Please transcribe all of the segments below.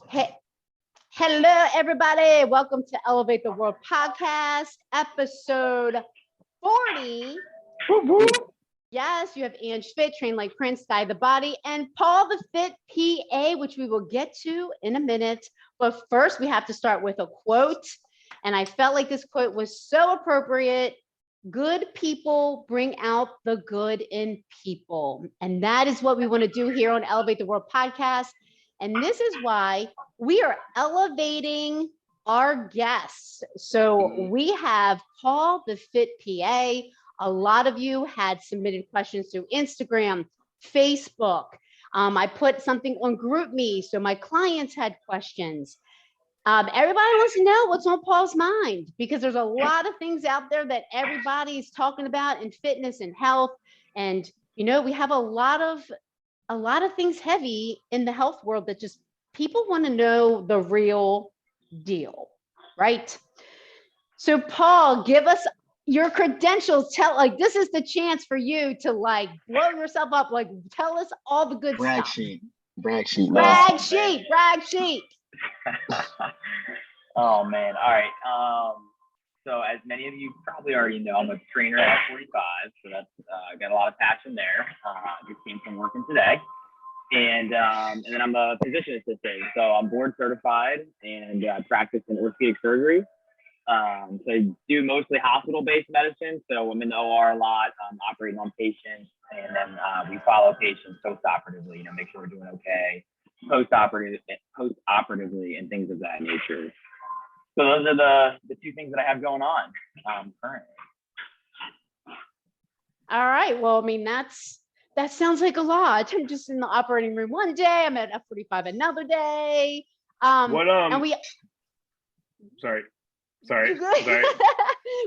Hey, hello, everybody. Welcome to Elevate the World podcast, episode 40. Yes, you have Ange Fit, Train Like Prince, Sky the Body, and Paul the Fit PA, which we will get to in a minute. But first, we have to start with a quote. And I felt like this quote was so appropriate. Good people bring out the good in people. And that is what we want to do here on Elevate the World podcast. And this is why we are elevating our guests. So we have Paul the Fit PA. A lot of you had submitted questions through Instagram, Facebook. I put something on GroupMe, so my clients had questions. Everybody wants to know what's on Paul's mind because there's a lot of things out there that everybody's talking about in fitness and health. And, you know, we have a lot of things heavy in the health world that just people want to know the real deal, right? So Paul, give us your credentials. This is the chance for you to blow yourself up. Tell us all the good brag stuff. Brag sheet. Brag sheet. Oh man. All right. So as many of you probably already know, I'm a trainer at 45. So that's got a lot of passion there. Just came from working today. And then I'm a physician assistant. So I'm board certified and practice in orthopedic surgery. So I do mostly hospital-based medicine. So I'm in the OR a lot, operating on patients, and then we follow patients post-operatively, make sure we're doing okay, post-operatively and things of that nature. So those are the two things that I have going on currently. All right. Well, I mean, that sounds like a lot. I'm just in the operating room one day. I'm at F45 another day. And we. Sorry.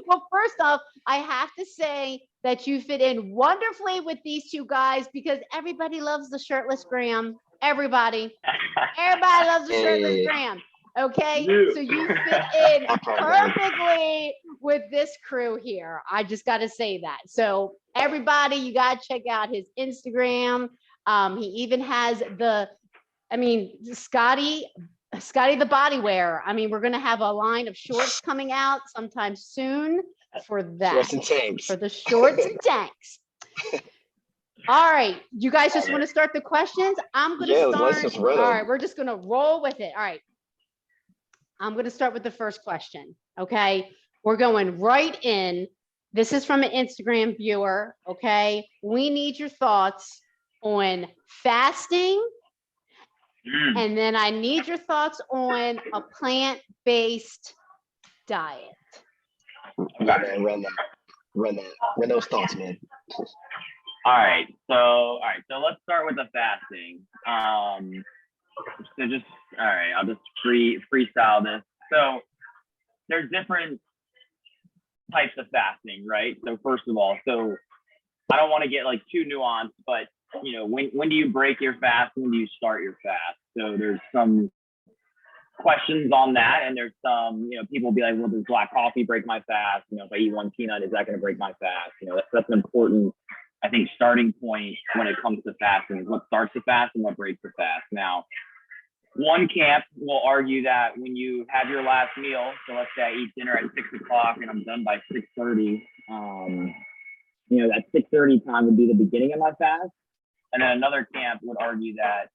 Well, first off, I have to say that you fit in wonderfully with these two guys because everybody loves the shirtless Graham. Everybody loves the shirtless Graham. Okay, so you fit in perfectly with this crew here. I just got to say that. So everybody, you got to check out his Instagram. He even has Scotty the body wear. I mean, we're going to have a line of shorts coming out sometime soon for that. Shorts and tanks. For the shorts and tanks. All right. You guys just want to start the questions? I'm going to start. All right. We're just going to roll with it. All right. I'm going to start with the first question. Okay. We're going right in. This is from an Instagram viewer. Okay. We need your thoughts on fasting. And then I need your thoughts on a plant-based diet. Yeah, man, run those thoughts, man. All right, so let's start with the fasting. I'll just freestyle this. So there's different types of fasting, right? So first of all, I don't want to get too nuanced, but when do you break your fast? When do you start your fast? So there's some questions on that, and there's some, people will be like, well, does black coffee break my fast? If I eat one peanut, is that going to break my fast? That's an important, I think, starting point when it comes to fasting is what starts the fast and what breaks the fast. Now, one camp will argue that when you have your last meal, so let's say I eat dinner at 6 o'clock and I'm done by 6:30, that 6:30 time would be the beginning of my fast. And then another camp would argue that,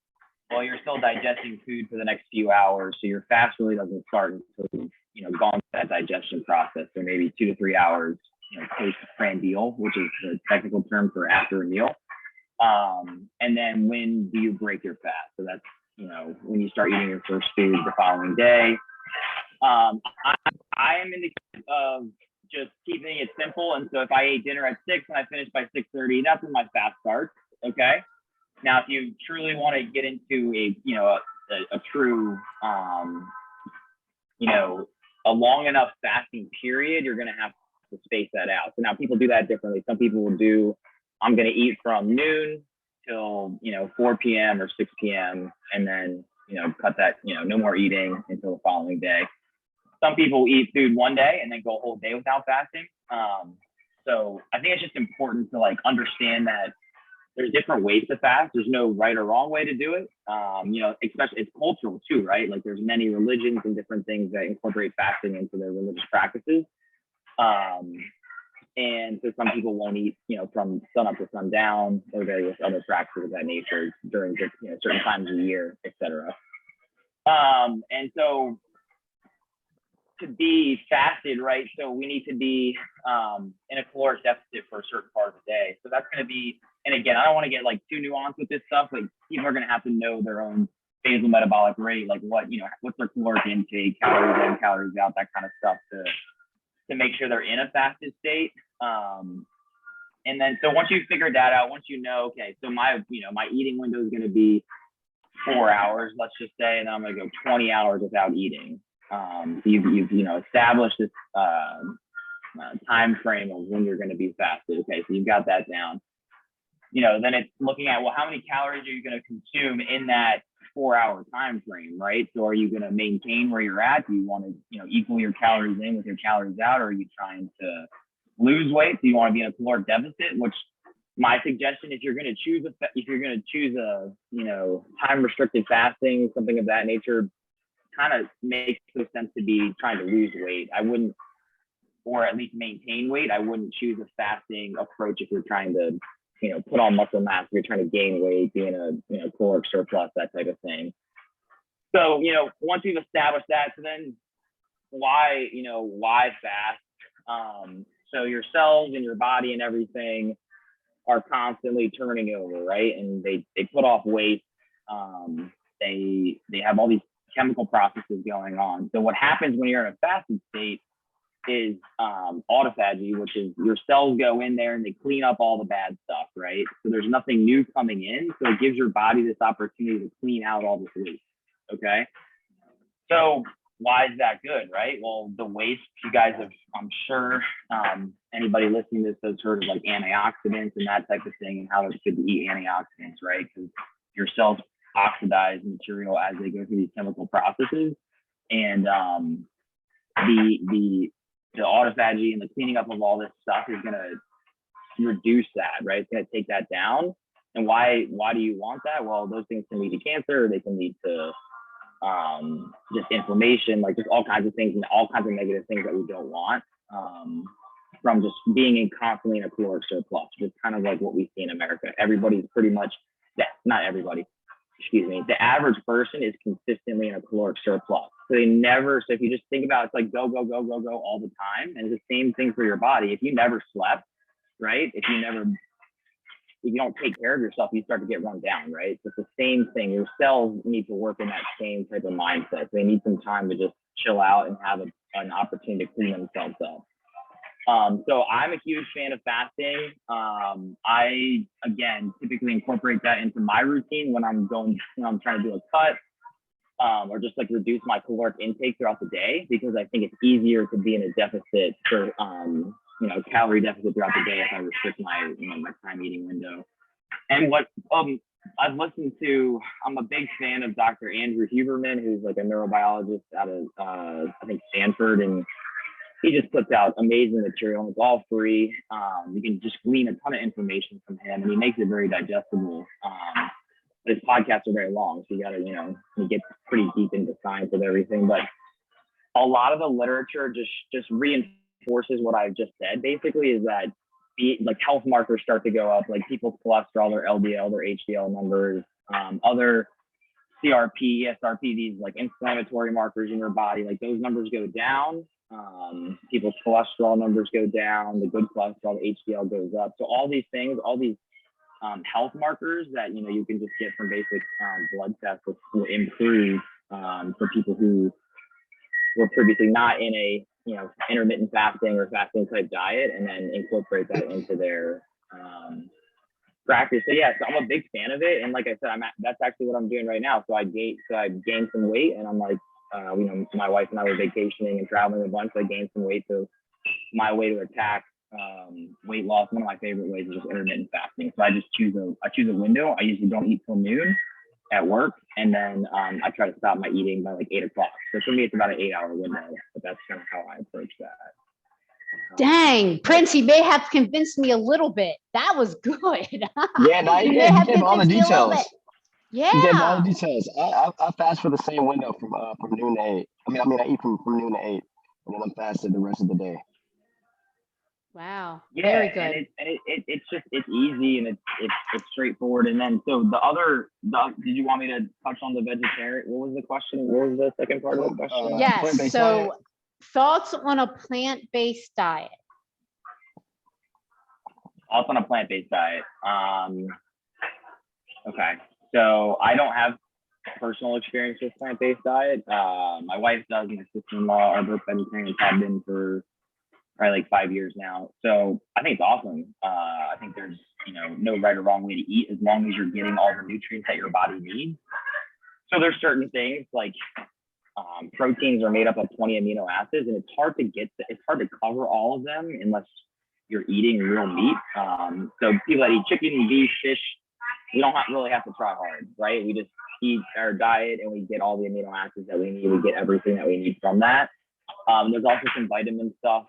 well, you're still digesting food for the next few hours, so your fast really doesn't start until you've gone through that digestion process. So maybe 2 to 3 hours, post-prandial, which is the technical term for after a meal. And then when do you break your fast? So that's when you start eating your first food the following day. I am in the case of just keeping it simple, and so if I ate dinner at 6 and I finished by 6:30, that's when my fast starts. Okay. Now, if you truly want to get into a true, a long enough fasting period, you're going to have to space that out. So now people do that differently. Some people will do, I'm going to eat from noon till, 4 p.m. or 6 p.m. and then, cut that, no more eating until the following day. Some people eat food one day and then go a whole day without fasting. So I think it's just important to understand that there's different ways to fast. There's no right or wrong way to do it. You know, especially it's cultural too, right? Like there's many religions and different things that incorporate fasting into their religious practices. And so some people won't eat, you know, from sun up to sundown or various other practices of that nature during just, you know, certain times of the year, etc. And so to be fasted, right? So we need to be in a caloric deficit for a certain part of the day. So that's going to be, and again, I don't want to get like too nuanced with this stuff. Like people are going to have to know their own basal metabolic rate, like what, you know, what's their caloric intake, calories in, calories out, that kind of stuff to make sure they're in a fasted state. And then, so once you figure that out, once you know, okay, so my eating window is going to be 4 hours, let's just say, and then I'm going to go 20 hours without eating. So you've you know, established this time frame of when you're going to be fasted. Okay, so you've got that down. You know, then it's looking at, well, how many calories are you going to consume in that 4 hour time frame, right? So are you going to maintain where you're at? Do you want to, you know, equal your calories in with your calories out, or are you trying to lose weight? Do you want to be in a caloric deficit? Which my suggestion, if you're going to choose a you know, time restricted fasting, something of that nature, kind of makes no sense to be trying to lose weight. I wouldn't, or at least maintain weight. I wouldn't choose a fasting approach if you're trying to, you know, put on muscle mass, if you're trying to gain weight, be in a, you know, caloric surplus, that type of thing. So, you know, once we've established that, so then why fast? So your cells and your body and everything are constantly turning over, right? And they put off waste. They have all these chemical processes going on. So what happens when you're in a fasted state is autophagy, which is your cells go in there and they clean up all the bad stuff, right? So there's nothing new coming in. So it gives your body this opportunity to clean out all this waste, okay? So why is that good, right? Well, the waste, you guys have, I'm sure anybody listening to this has heard of like antioxidants and that type of thing, and how it's good to eat antioxidants, right? Because your cells oxidize material as they go through these chemical processes. And the autophagy and the cleaning up of all this stuff is going to reduce that, right? It's going to take that down. And why do you want that? Well, those things can lead to cancer, or they can lead to just inflammation, like just all kinds of things and all kinds of negative things that we don't want from just being constantly in a caloric surplus, which is kind of like what we see in America. Everybody's pretty much, not everybody, excuse me, the average person is consistently in a caloric surplus. So so if you just think about it, it's like go all the time. And it's the same thing for your body. If you never slept, right? If you don't take care of yourself, you start to get run down, right? So it's the same thing. Your cells need to work in that same type of mindset. They need some time to just chill out and have an opportunity to clean themselves up. So I'm a huge fan of fasting. I, again, typically incorporate that into my routine when I'm trying to do a cut, or just like reduce my caloric intake throughout the day, because I think it's easier to be in a deficit for, calorie deficit throughout the day if I restrict my, my time eating window. And what I've listened to, I'm a big fan of Dr. Andrew Huberman, who's like a neurobiologist out of, I think, Stanford, and he just puts out amazing material, and it's all free. You can just glean a ton of information from him, and he makes it very digestible. But his podcasts are very long, so you got to, he gets pretty deep into science of everything. But a lot of the literature just reinforces what I've just said. Basically, is that like health markers start to go up, like people's cholesterol, their LDL, their HDL numbers, other CRP, ESRP, these like inflammatory markers in your body, like those numbers go down. People's cholesterol numbers go down, the good cholesterol, the HDL goes up. So all these things, all these health markers that you can just get from basic blood tests will improve for people who were previously not in a intermittent fasting or fasting type diet, and then incorporate that into their practice. So yeah, so I'm a big fan of it, and like I said, that's actually what I'm doing right now. So I gained some weight, and I'm like, my wife and I were vacationing and traveling a bunch. So I gained some weight. So my way to attack weight loss, one of my favorite ways, is just intermittent fasting. So I choose a window. I usually don't eat till noon at work, and then I try to stop my eating by like 8 o'clock. So for me, it's about an 8-hour window, but that's kind of how I approach that. Dang, Prince, you may have convinced me a little bit. That was good. Yeah, no, You you may did. You have gave all the convinced me a little bit. details. You gave all Yeah. the details. I fast for the same window from noon to 8. I eat from noon to 8, and then I'm fasted the rest of the day. Wow. Yeah, Very and good. it's just it's easy and it's straightforward. And then so did you want me to touch on the vegetarian? What was the question? What was the second part of the question? Yes. Plant-based So thoughts on a plant-based diet? Also on a plant-based diet. Okay. So I don't have personal experience with plant-based diet. My wife does, my sister-in-law are both vegetarians, have been for probably like 5 years now. So I think it's awesome. I think there's, no right or wrong way to eat as long as you're getting all the nutrients that your body needs. So there's certain things like proteins are made up of 20 amino acids, and it's hard to cover all of them unless you're eating real meat. So people that eat chicken, beef, fish, we don't really have to try hard, right? We just eat our diet and we get all the amino acids that we need. We get everything that we need from that. There's also some vitamin stuff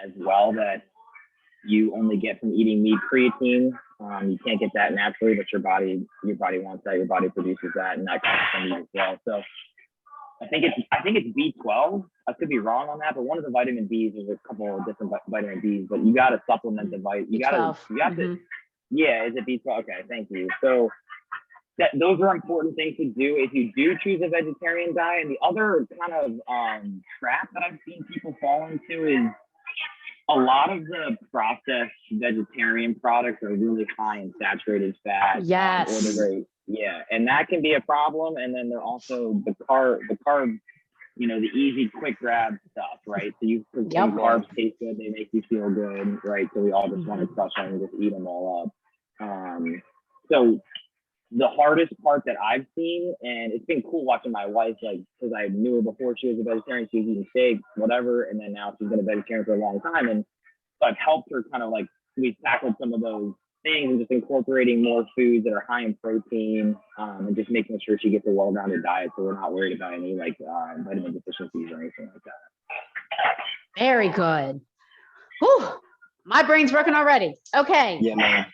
as well that you only get from eating meat. Creatine, you can't get that naturally, but your body wants that. Your body produces that, and that comes from meat as well. So I think it's B12. I could be wrong on that, but one of the vitamin Bs, there's a couple of different vitamin Bs, but you got to supplement the vitamin. You got to. Yeah, is it B12? Okay, thank you. So those are important things to do if you do choose a vegetarian diet. And the other kind of trap that I've seen people fall into is a lot of the processed vegetarian products are really high in saturated fat. Yes. And that can be a problem. And then they're also the carb, the easy, quick grab stuff, right? So you carbs taste good, they make you feel good, right? So we all just want to crush them and just eat them all up. So the hardest part that I've seen, and it's been cool watching my wife, like, because I knew her before she was a vegetarian, she was eating steak, whatever, and then now she's been a vegetarian for a long time, and so I've helped her kind of like, we've tackled some of those things and just incorporating more foods that are high in protein, and just making sure she gets a well-rounded diet, so we're not worried about any like vitamin deficiencies or anything like that. Very good. Whew. My brain's working already. Okay. Yeah, man.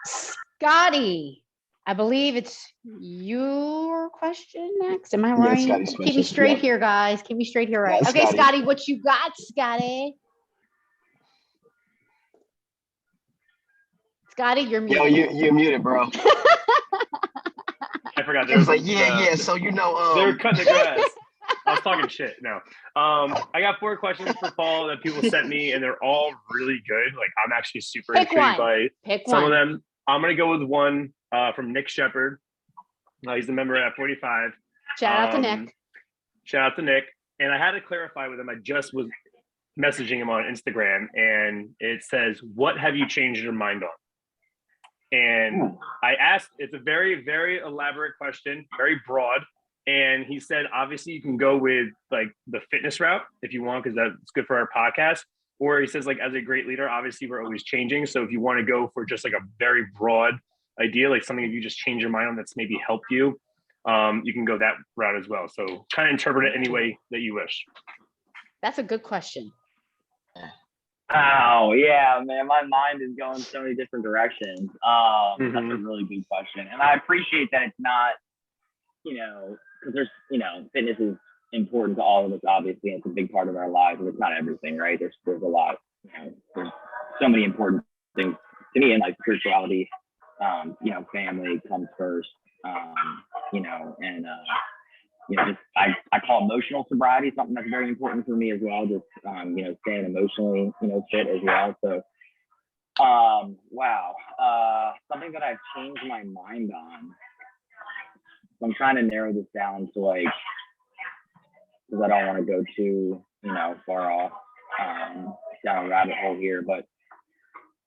Scotty, I believe it's your question next. Am I right? Scotty's Keep me question. straight here, guys. Keep me straight here, right? Yeah, Okay, Scotty. Scotty, what you got, Scotty? Scotty, you're Yo, muted. you're muted, bro. I forgot. It was like, yeah. So they were cutting the grass. I was talking shit. No. I got 4 questions for Paul that people sent me, and they're all really good. Like, I'm actually super intrigued by some of them. I'm gonna go with one from Nick Shepard. He's a member at 45. Shout out to Nick. Shout out to Nick. And I had to clarify with him. I just was messaging him on Instagram, and it says, "What have you changed your mind on?" And I asked, it's a very, very elaborate question, very broad. And he said, obviously, you can go with like the fitness route if you want, because that's good for our podcast. Or he says, like, as a great leader, obviously, we're always changing. So if you want to go for just like a very broad idea, like something that you just change your mind on that's maybe helped you, you can go that route as well. So kind of interpret it any way that you wish. That's a good question. Oh yeah, man, my mind is going so many different directions. That's a really good question, and I appreciate that it's not, because there's, fitness is important to all of us, obviously, and it's a big part of our lives, but it's not everything, right? There's a lot, there's so many important things to me in like spirituality. Family comes first, just I call emotional sobriety something that's very important for me as well. Just staying emotionally, fit as well. So something that I've changed my mind on. So I'm trying to narrow this down to like, because I don't want to go too, far off down a rabbit hole here, but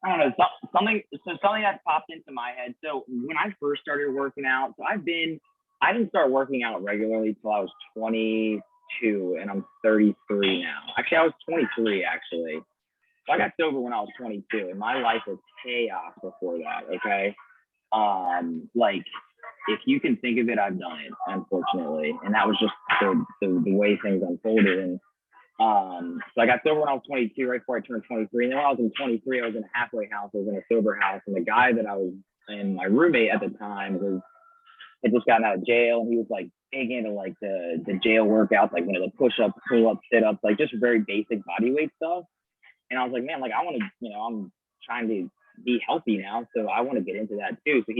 I don't know, something that popped into my head. So when I first started working out, I didn't start working out regularly till I was 22, and I'm 33 now. Actually, I was 23 actually. So I got sober when I was 22, and my life was chaos before that. Okay, like if you can think of it, I've done it, unfortunately, and that was just the way things unfolded. And So I got sober when I was 22, right before I turned 23. And then when I was in 23, I was in a halfway house. I was in a sober house. And the guy that I was, and my roommate at the time had just gotten out of jail. And he was like big into like the jail workouts, like, the push-ups, pull-ups, sit-ups, like just very basic body weight stuff. And I was like, man, like I want to, I'm trying to be healthy now. So I want to get into that too. So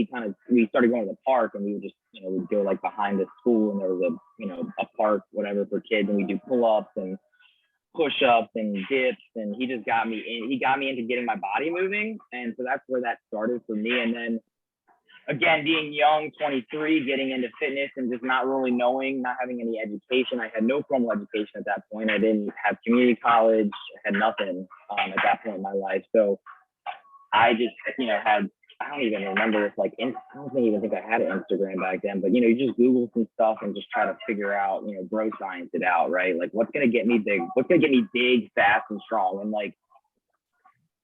we started going to the park, and we would just, we'd go like behind the school, and there was a park, whatever, for kids. And we do pull-ups and push-ups and dips, and he got me into getting my body moving. And so that's where that started for me. And then again, being young, 23, getting into fitness and just not really knowing, not having any education. I had no formal education at that point. I didn't have community college, I had nothing at that point in my life. So I just, I don't even remember if I don't even think I had an Instagram back then, but you just Google some stuff and just try to figure out, bro science it out, right? Like what's going to get me big, fast and strong. And like,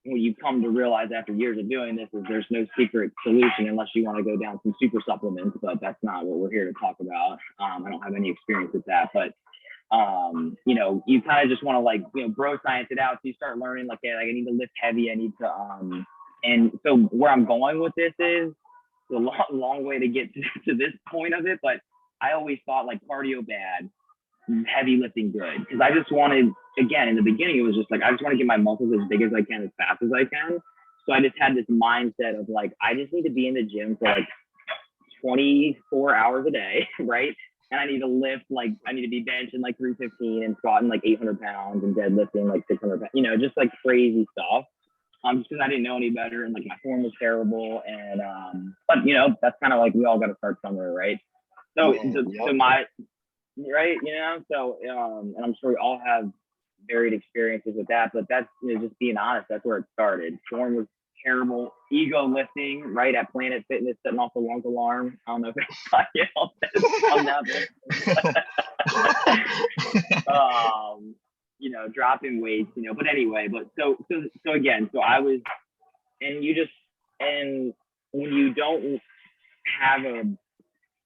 what you come to realize after years of doing this is there's no secret solution unless you want to go down some super supplements, but that's not what we're here to talk about. I don't have any experience with that, but you kind of just want to bro science it out. So you start learning like, I need to lift heavy. I need to, and so where I'm going with this is a long way to get to this point of it. But I always thought like cardio bad, heavy lifting good. Because I just wanted, again, in the beginning, it was just like, I just want to get my muscles as big as I can, as fast as I can. So I just had this mindset of like, I just need to be in the gym for like 24 hours a day, right? And I need to lift, I need to be benching like 315 and squatting like 800 pounds and deadlifting like 600 pounds, just like crazy stuff. Just because I didn't know any better, and like my form was terrible. And but that's kind of like, we all got to start somewhere, right? So so my right, so and I'm sure we all have varied experiences with that, but that's just being honest, that's where it started. Form was terrible. Ego lifting, right, at Planet Fitness, setting off the lunk alarm. I don't know if it's dropping weights, but anyway, but so again, so I was, and when you don't have a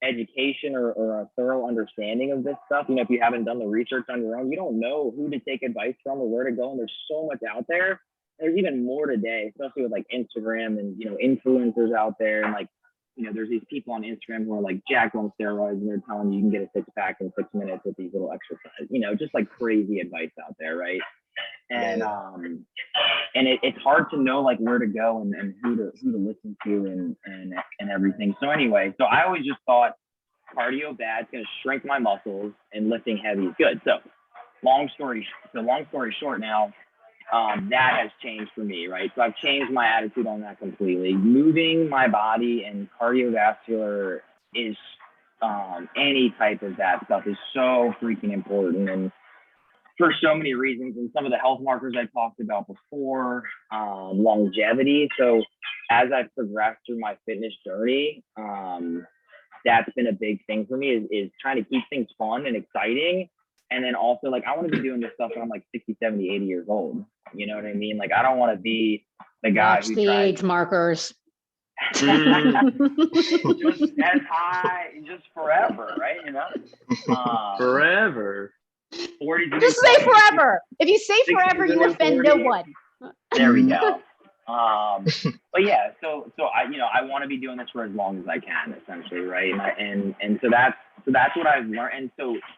education or a thorough understanding of this stuff, if you haven't done the research on your own, you don't know who to take advice from or where to go. And there's so much out there. There's even more today, especially with like Instagram and influencers out there, and there's these people on Instagram who are like jacked on steroids, and they're telling you can get a six-pack in 6 minutes with these little exercises, just like crazy advice out there, right? And it's hard to know like where to go and who to listen to and everything. So anyway, so I always just thought cardio bad, it's gonna shrink my muscles, and lifting heavy is good. So long story short now, that has changed for me, right? So I've changed my attitude on that completely. Moving my body and cardiovascular is any type of that stuff is so freaking important, and for so many reasons. And some of the health markers I talked about before, longevity. So as I've progressed through my fitness journey, that's been a big thing for me, is trying to keep things fun and exciting. And then also, like, I want to be doing this stuff when I'm like 60, 70, 80 years old. You know what I mean? Like, I don't want to be the guy Watch who the age markers. just as high, just forever, right? Forever. 40. Just say forever. If you say forever, you offend no one. There we go. But yeah, so I want to be doing this for as long as I can, essentially, right? And so that's what I've learned. And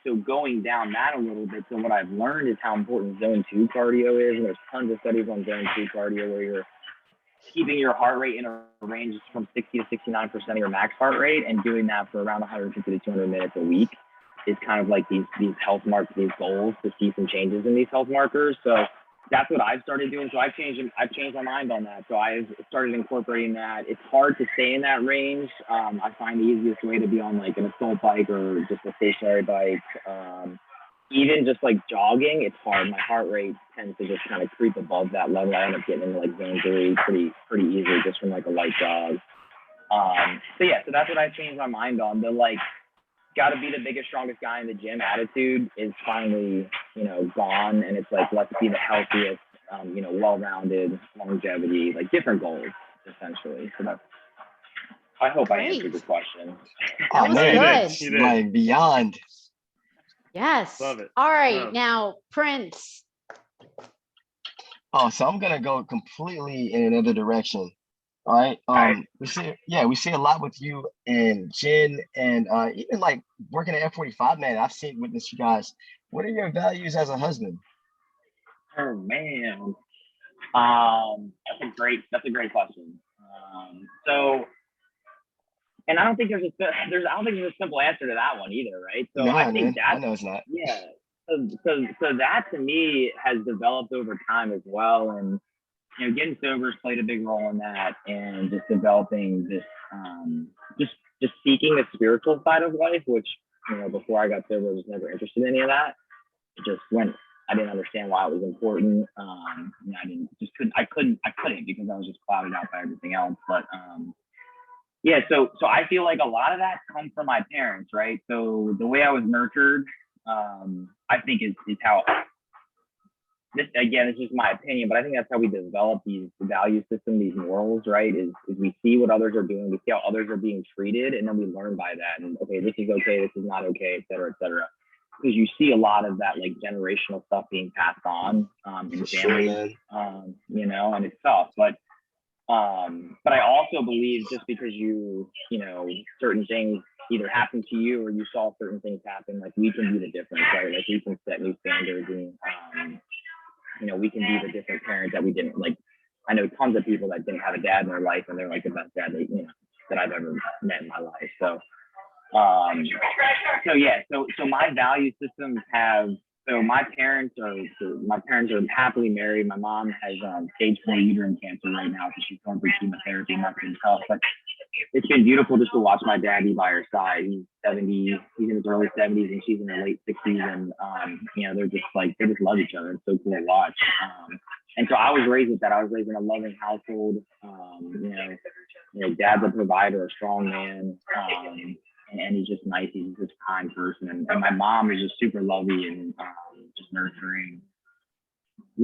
so going down that a little bit, so what I've learned is how important zone 2 cardio is. And there's tons of studies on zone 2 cardio where you're keeping your heart rate in a range from 60 to 69% of your max heart rate, and doing that for around 150 to 200 minutes a week is kind of like these health markers, these goals to see some changes in these health markers. So that's what I've started doing. So I've changed my mind on that. So I've started incorporating that. It's hard to stay in that range. I find the easiest way to be on like an assault bike or just a stationary bike. Even just like jogging, it's hard. My heart rate tends to just kind of creep above that level. I end up getting into like zone 3 pretty easily just from like a light jog. So yeah, so that's what I've changed my mind on. The like, got to be the biggest, strongest guy in the gym attitude is finally, gone. And it's like, let's be the healthiest, well-rounded, longevity, like different goals, essentially. So that's, I hope I answered the question. That was man, good. You did. like beyond. Yes. Love it. All right, Love. now Prince. Oh, so I'm gonna go completely in another direction. All right. Right. We see a lot with you and Jen, and even like working at F45, man. I've seen witness you guys. What are your values as a husband? Oh man. That's a great question. So, and I don't think I don't think there's a simple answer to that one either, right? So I Nah, think man. I that, know it's not. yeah. So that to me has developed over time as well, and getting sober has played a big role in that, and just developing this, just seeking the spiritual side of life, which before I got sober, I was never interested in any of that. It just went. I didn't understand why it was important. I couldn't because I was just clouded out by everything else. But yeah, so I feel like a lot of that comes from my parents, right? So the way I was nurtured, I think is how this, again, it's just my opinion, but I think that's how we develop these value systems, these morals, right? Is we see what others are doing, we see how others are being treated, and then we learn by that. And okay, this is okay, this is not okay, et cetera, et cetera. Because you see a lot of that like generational stuff being passed on in families, and it's tough. But I also believe just because certain things either happened to you or you saw certain things happen, like we can be the difference, right? Like we can set new standards, and we can be the different parent that we didn't like. I know tons of people that didn't have a dad in their life, and they're like the best dad that I've ever met in my life. So my value systems my parents are happily married. My mom has stage 4 uterine cancer right now, so she's going through chemotherapy, and that's been tough. But it's been beautiful just to watch my dad be by her side. He's 70, he's in his early 70s, and she's in her late 60s, and they just love each other. It's so cool to watch. And so I was raised with that. I was raised in a loving household. Dad's a provider, a strong man. And he's just nice. He's just a kind person. And my mom is just super lovely and just nurturing,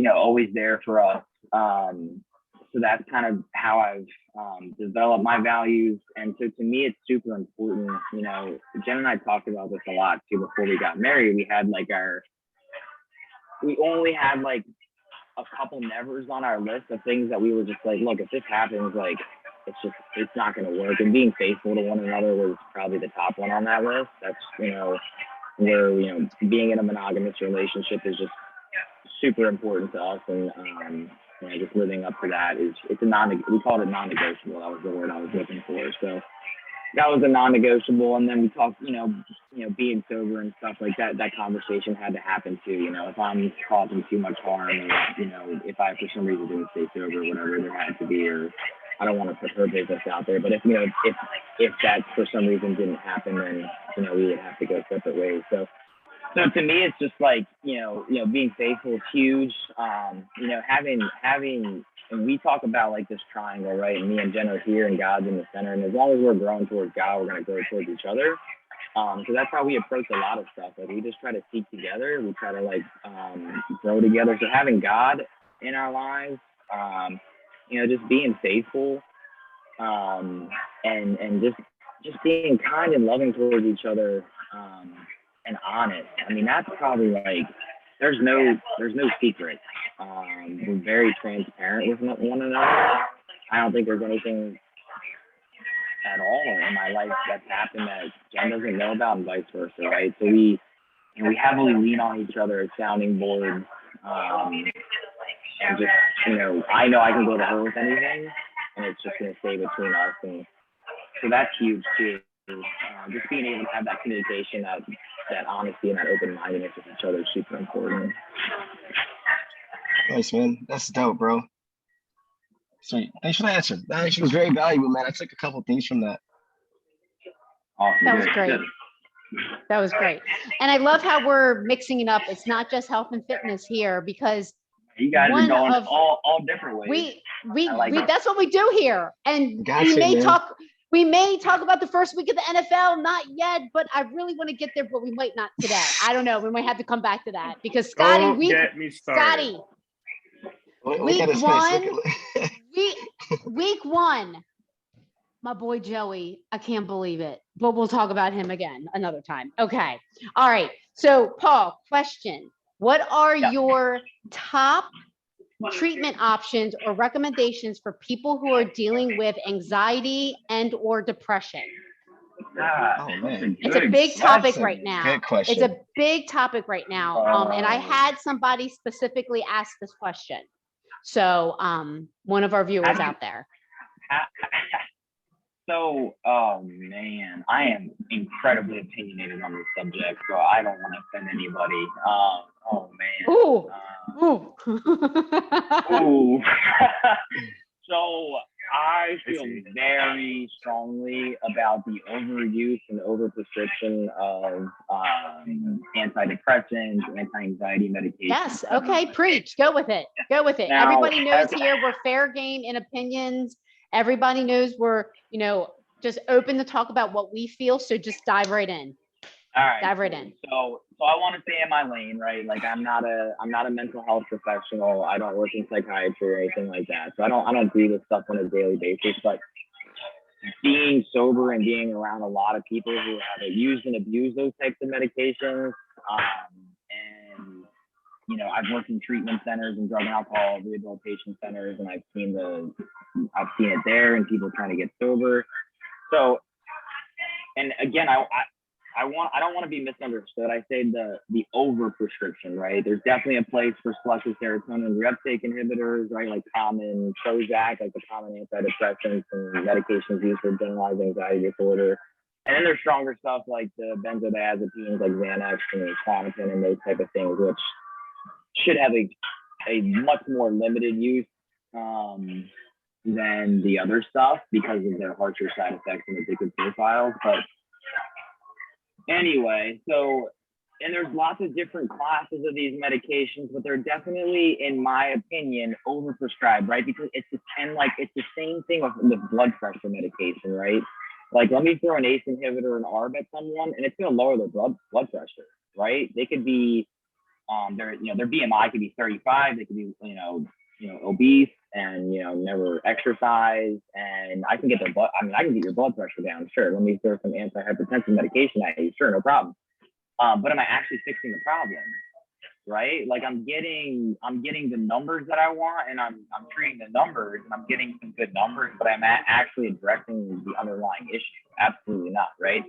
always there for us. So that's kind of how I've developed my values. And so to me, it's super important. Jen and I talked about this a lot too before we got married. We only had like a couple nevers on our list of things that we were just like, look, if this happens, like, it's not going to work. And being faithful to one another was probably the top one on that list. That's, where, being in a monogamous relationship is just super important to us. And, just living up to that we called it non-negotiable. That was the word I was looking for. So that was a non-negotiable. And then we talked, being sober and stuff like that, that conversation had to happen too. If I'm causing too much harm, or, if I, for some reason, didn't stay sober, whatever, there had to be, or I don't want to put her business out there, but if that for some reason didn't happen, then, we would have to go separate ways. So to me, it's just like, being faithful is huge. Having, and we talk about like this triangle, right? And me and Jen are here and God's in the center. And as long as we're growing towards God, we're going to grow towards each other. So that's how we approach a lot of stuff. Like we just try to seek together. We try to grow together. So having God in our lives, just being faithful, and just being kind and loving towards each other, and honest. I mean, that's probably like, there's no secret. We're very transparent with one another. I don't think there's anything at all in my life that's happened that Jen doesn't know about, and vice versa, right? So we heavily lean on each other as sounding boards. And just, I know I can go to her with anything, and it's just going to stay between us. And so that's huge too. Just being able to have that communication, that honesty, and that open-mindedness with each other is super important. Nice, man. That's dope, bro. Sweet. Thanks for the answer. That actually was very valuable, man. I took a couple things from that. Awesome. That was great. That was great. And I love how we're mixing it up. It's not just health and fitness here, because you guys are going all different ways. We that's what we do here. And we may talk about the first week of the NFL, not yet, but I really want to get there, but we might not today. I don't know. We might have to come back to that, because Scotty, week one, my boy Joey, I can't believe it, but we'll talk about him again another time. Okay. All right. So Paul, question, what are your top treatment options or recommendations for people who are dealing with anxiety and or depression? Oh man, It's a big topic that's a right now. good question. It's a big topic right now. And I had somebody specifically ask this question. So one of our viewers out there. So, oh man, I am incredibly opinionated on this subject, so I don't want to offend anybody. Oh man. Ooh. Ooh. So I feel very strongly about the overuse and overprescription of antidepressants, anti-anxiety medications. Yes. Okay. Preach. Go with it. Go with it. Now, Everybody knows here we're fair game in opinions. Everybody knows we're, just open to talk about what we feel. So just dive right in. All right. Dive right in. So I want to stay in my lane, right? Like I'm not a mental health professional. I don't work in psychiatry or anything like that. So I don't do this stuff on a daily basis. But being sober and being around a lot of people who have used and abused those types of medications, and I've worked in treatment centers and drug and alcohol rehabilitation centers, and I've seen it there and people trying to get sober. So, and again, I don't want to be misunderstood. I say the over prescription, right? There's definitely a place for selective serotonin reuptake inhibitors, right? Like common Prozac, like the common antidepressants and medications used for generalized anxiety disorder. And then there's stronger stuff like the benzodiazepines, like Xanax and Klonopin and those type of things, which should have a much more limited use than the other stuff because of their harsher side effects and addictive profiles. But anyway, and there's lots of different classes of these medications, but they're definitely, in my opinion, overprescribed, right? Because it's the same thing with blood pressure medication, right? Like, let me throw an ACE inhibitor and ARB at someone, and it's going to lower their blood pressure, right? They could be, their BMI could be 35. They could be, obese and never exercise, and I can get your blood pressure down, sure. Let me throw some antihypertensive medication at you, sure, no problem. But am I actually fixing the problem, right? Like I'm getting the numbers that I want, and I'm treating the numbers, and I'm getting some good numbers, but I'm actually addressing the underlying issue? Absolutely not, right?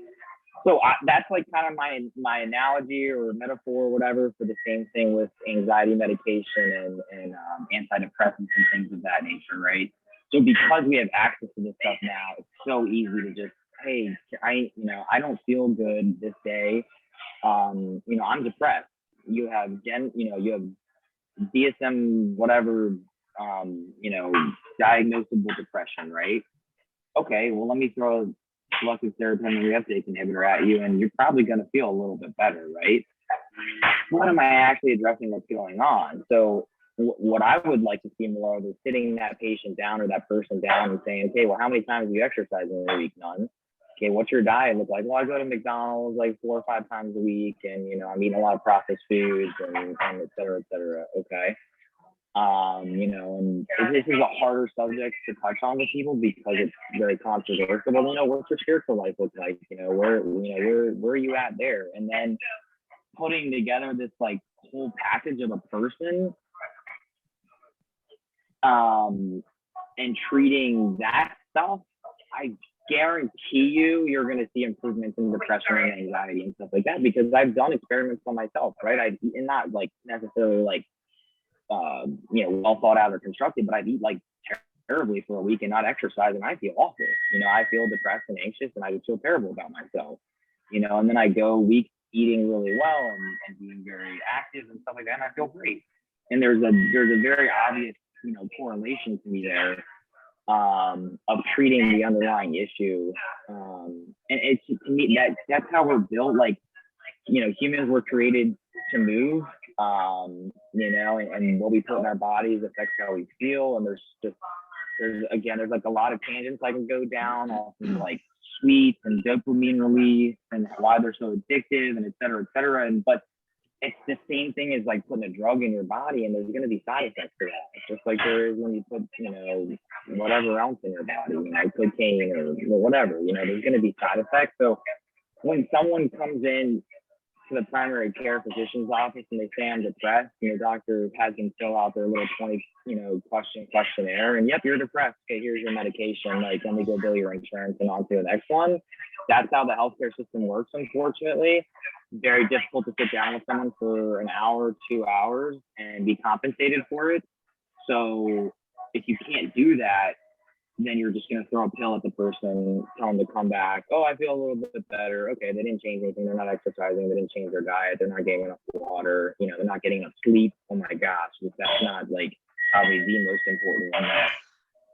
So that's like kind of my analogy or metaphor or whatever for the same thing with anxiety medication and antidepressants and things of that nature, right? So because we have access to this stuff now, it's so easy to just, hey, I don't feel good this day. I'm depressed. You have DSM whatever, diagnosable depression, right? Okay, well, let me throw selective serotonin reuptake inhibitor at you, and you're probably going to feel a little bit better, right? What am I actually addressing what's going on? So what I would like to see more of is sitting that patient down or that person down and saying, okay, well, how many times do you exercise in a week? None. Okay, what's your diet look like? Well, I go to McDonald's like 4 or 5 times a week, and I'm eating a lot of processed foods and et cetera, et cetera. Okay. And this is a harder subject to touch on with people because it's very controversial. But what's your spiritual life look like? Where are you at there? And then putting together this like whole package of a person, and treating that stuff, I guarantee you're going to see improvements in depression and anxiety and stuff like that, because I've done experiments on myself, right? And not like necessarily like well thought out or constructed, but I'd eat like terribly for a week and not exercise, and I feel awful. I feel depressed and anxious, and I would feel terrible about myself. And then I go weeks eating really well and being very active and stuff like that, and I feel great. And there's a very obvious correlation to me there of treating the underlying issue. And it's, to me, that's how we're built. Like, humans were created to move, and what we put in our bodies affects how we feel. And there's like a lot of tangents I can go down off of like sweets and dopamine release and why they're so addictive and et cetera, et cetera. But it's the same thing as like putting a drug in your body, and there's going to be side effects to that. It's just like there is when you put, whatever else in your body, cocaine or whatever, there's going to be side effects. So when someone comes in to the primary care physician's office and they say I'm depressed, and the doctor has them fill out their little 20, questionnaire, and yep, you're depressed. Okay, here's your medication. Like, let me go bill your insurance and on to the next one. That's how the healthcare system works, unfortunately. Very difficult to sit down with someone for an hour, 2 hours, and be compensated for it. So if you can't do that, then you're just going to throw a pill at the person, tell them to come back. Oh, I feel a little bit better. Okay, they didn't change anything. They're not exercising. They didn't change their diet. They're not getting enough water. They're not getting enough sleep. Oh my gosh, that's not like probably the most important one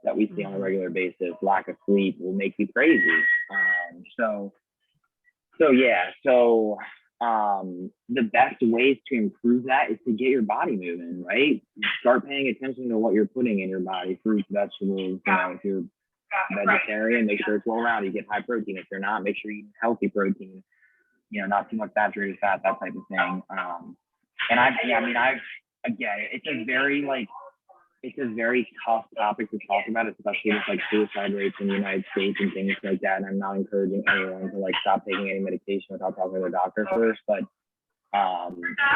that we see on a regular basis. Lack of sleep will make you crazy. The best ways to improve that is to get your body moving, right? Start paying attention to what you're putting in your body, fruits, vegetables. If you're vegetarian, make sure it's well rounded. You get high protein. If you're not, make sure you eat healthy protein. Not too much saturated fat, that type of thing. It's a very tough topic to talk about, especially with like suicide rates in the United States and things like that. And I'm not encouraging anyone to like stop taking any medication without talking to their doctor first. But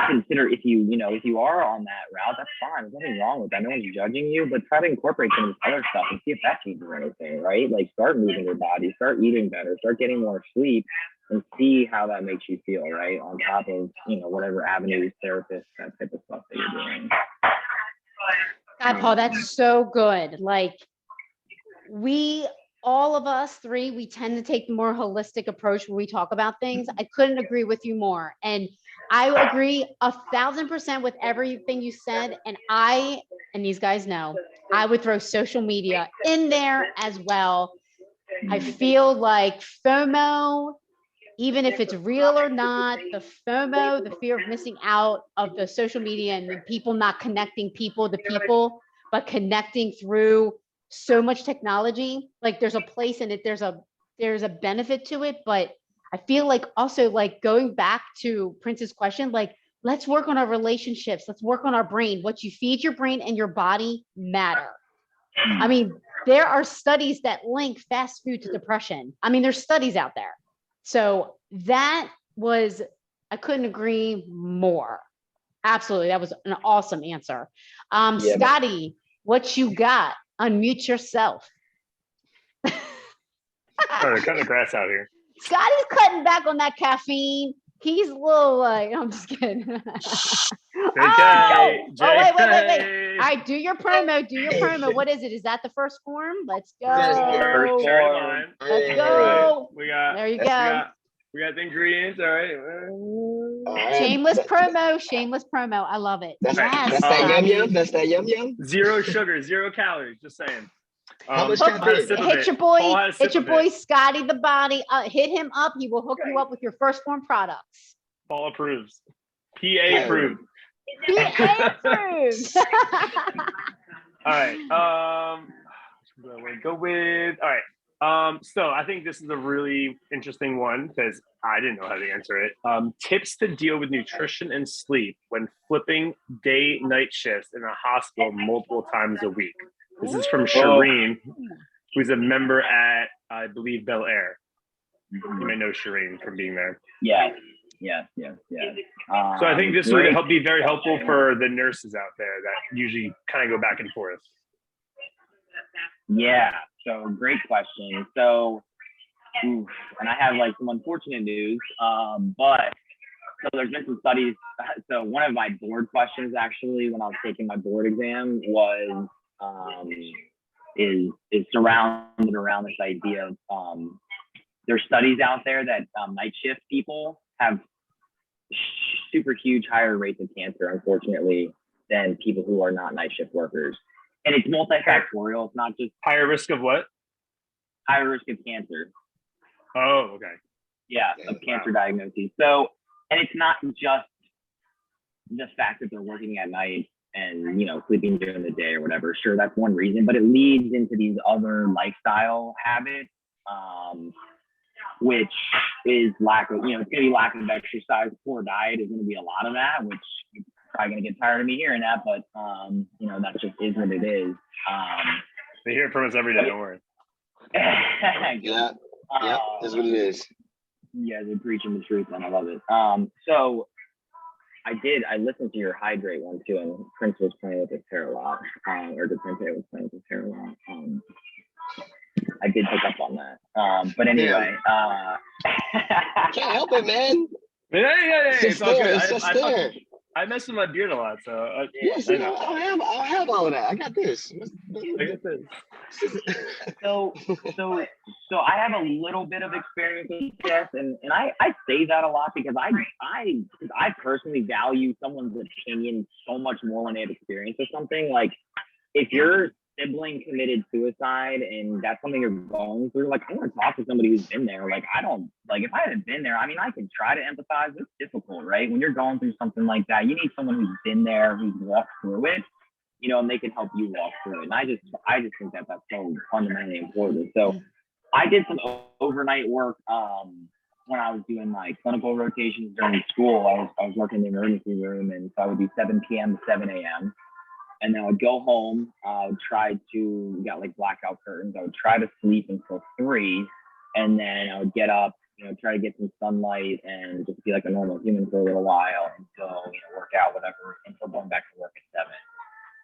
consider if you are on that route, that's fine. There's nothing wrong with that. No one's judging you, but try to incorporate some of this other stuff and see if that changes anything, right? Like start moving your body, start eating better, start getting more sleep, and see how that makes you feel, right? On top of, whatever avenues, therapists, that type of stuff that you're doing. God, Paul, that's so good. Like all of us three, we tend to take the more holistic approach when we talk about things. I couldn't agree with you more. And I agree 1,000% with everything you said. And these guys know, I would throw social media in there as well. I feel like FOMO, even if it's real or not, the FOMO, the fear of missing out of the social media and the people not connecting people to people, but connecting through so much technology. Like there's a place in it, there's a benefit to it, but I feel like also like going back to Prince's question, like let's work on our relationships, let's work on our brain. What you feed your brain and your body matter. I mean, there are studies that link fast food to depression. I mean, there's studies out there. So I couldn't agree more. Absolutely. That was an awesome answer. Scotty, what you got? Unmute yourself. Oh, they're cutting the grass out here. Scotty's cutting back on that caffeine. He's a little like, I'm just kidding. JK, Wait. All right, do your promo. What is it? Is that the first form? Let's go. First form. Let's go. Right. There you go. We got the ingredients. All right. Shameless promo. I love it. That's Yes, that yum. That's that yum. 0 sugar, 0 calories. Just saying. How much Hit your boy Scotty the Body. Hit him up. He will hook you up with your first form products. Paul approves. PA approved. PA approved. All right. What do I go with? All right. So I think this is a really interesting one because I didn't know how to answer it. Tips to deal with nutrition and sleep when flipping day-night shifts in a hospital multiple times a week. This is from Shireen, who's a member at, I believe, Bel Air. You may know Shireen from being there. Yes. So I think this would be very helpful for the nurses out there that usually kind of go back and forth. Yeah, so great question. So, and I have like some unfortunate news, but so there's been some studies. So one of my board questions actually, when I was taking my board exam, was is surrounded around this idea of there's studies out there that night shift people have super huge higher rates of cancer, unfortunately, than people who are not night shift workers. And it's multifactorial. It's not just higher risk of what? Higher risk of cancer. Oh, okay. Yeah, of cancer diagnoses. So, and it's not just the fact that they're working at night and, sleeping during the day or whatever. Sure, that's one reason, but it leads into these other lifestyle habits, which is lack of, it's going to be lack of exercise. Poor diet is going to be a lot of that, which you're probably going to get tired of me hearing that, but, that just is what it is. They hear it from us every day, don't worry. Yeah, that's what it is. You guys are preaching the truth, and I love it. So I listened to your hydrate one too, and Prince was playing with his hair a lot, or the Prince was playing with his hair a lot. I did pick up on that. But anyway, Can't help it, man. Yeah, it's all good. It's just there. I mess with my beard a lot, so Yes, I know. I'll have all of that. I got this. I got this. so I have a little bit of experience with this, and I say that a lot because I personally value someone's opinion so much more when they have experience with something. Like if your sibling committed suicide and that's something you're going through, like I want to talk to somebody who's been there. Like I don't like if I haven't been there, I mean I can try to empathize. It's difficult, right? When you're going through something like that, you need someone who's been there, who's walked through it, you know, and they can help you walk through it. And I just think that that's so fundamentally important. So I did some overnight work when I was doing my clinical rotations during school. I was working in the emergency room, and so I would do 7 p.m. to 7 a.m. And then I would go home. I would try to, we got like blackout curtains. I would try to sleep until 3, and then I would get up, you know, try to get some sunlight and just be like a normal human for a little while until, you know, work out, whatever, until going back to work at 7.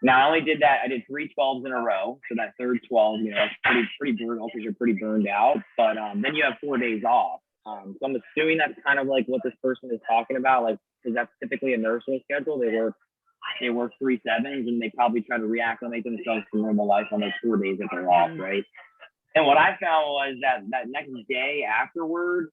Now I only did that. I did 3 12s in a row. So that third 12, you know, it's pretty brutal because you're pretty burned out. But then you have 4 days off. So I'm assuming that's kind of like what this person is talking about, like because that's typically a nursing schedule. They work 3 7s, and they probably try to reacclimate themselves to normal life on those 4 days that they're off, right? And what I found was that next day afterward,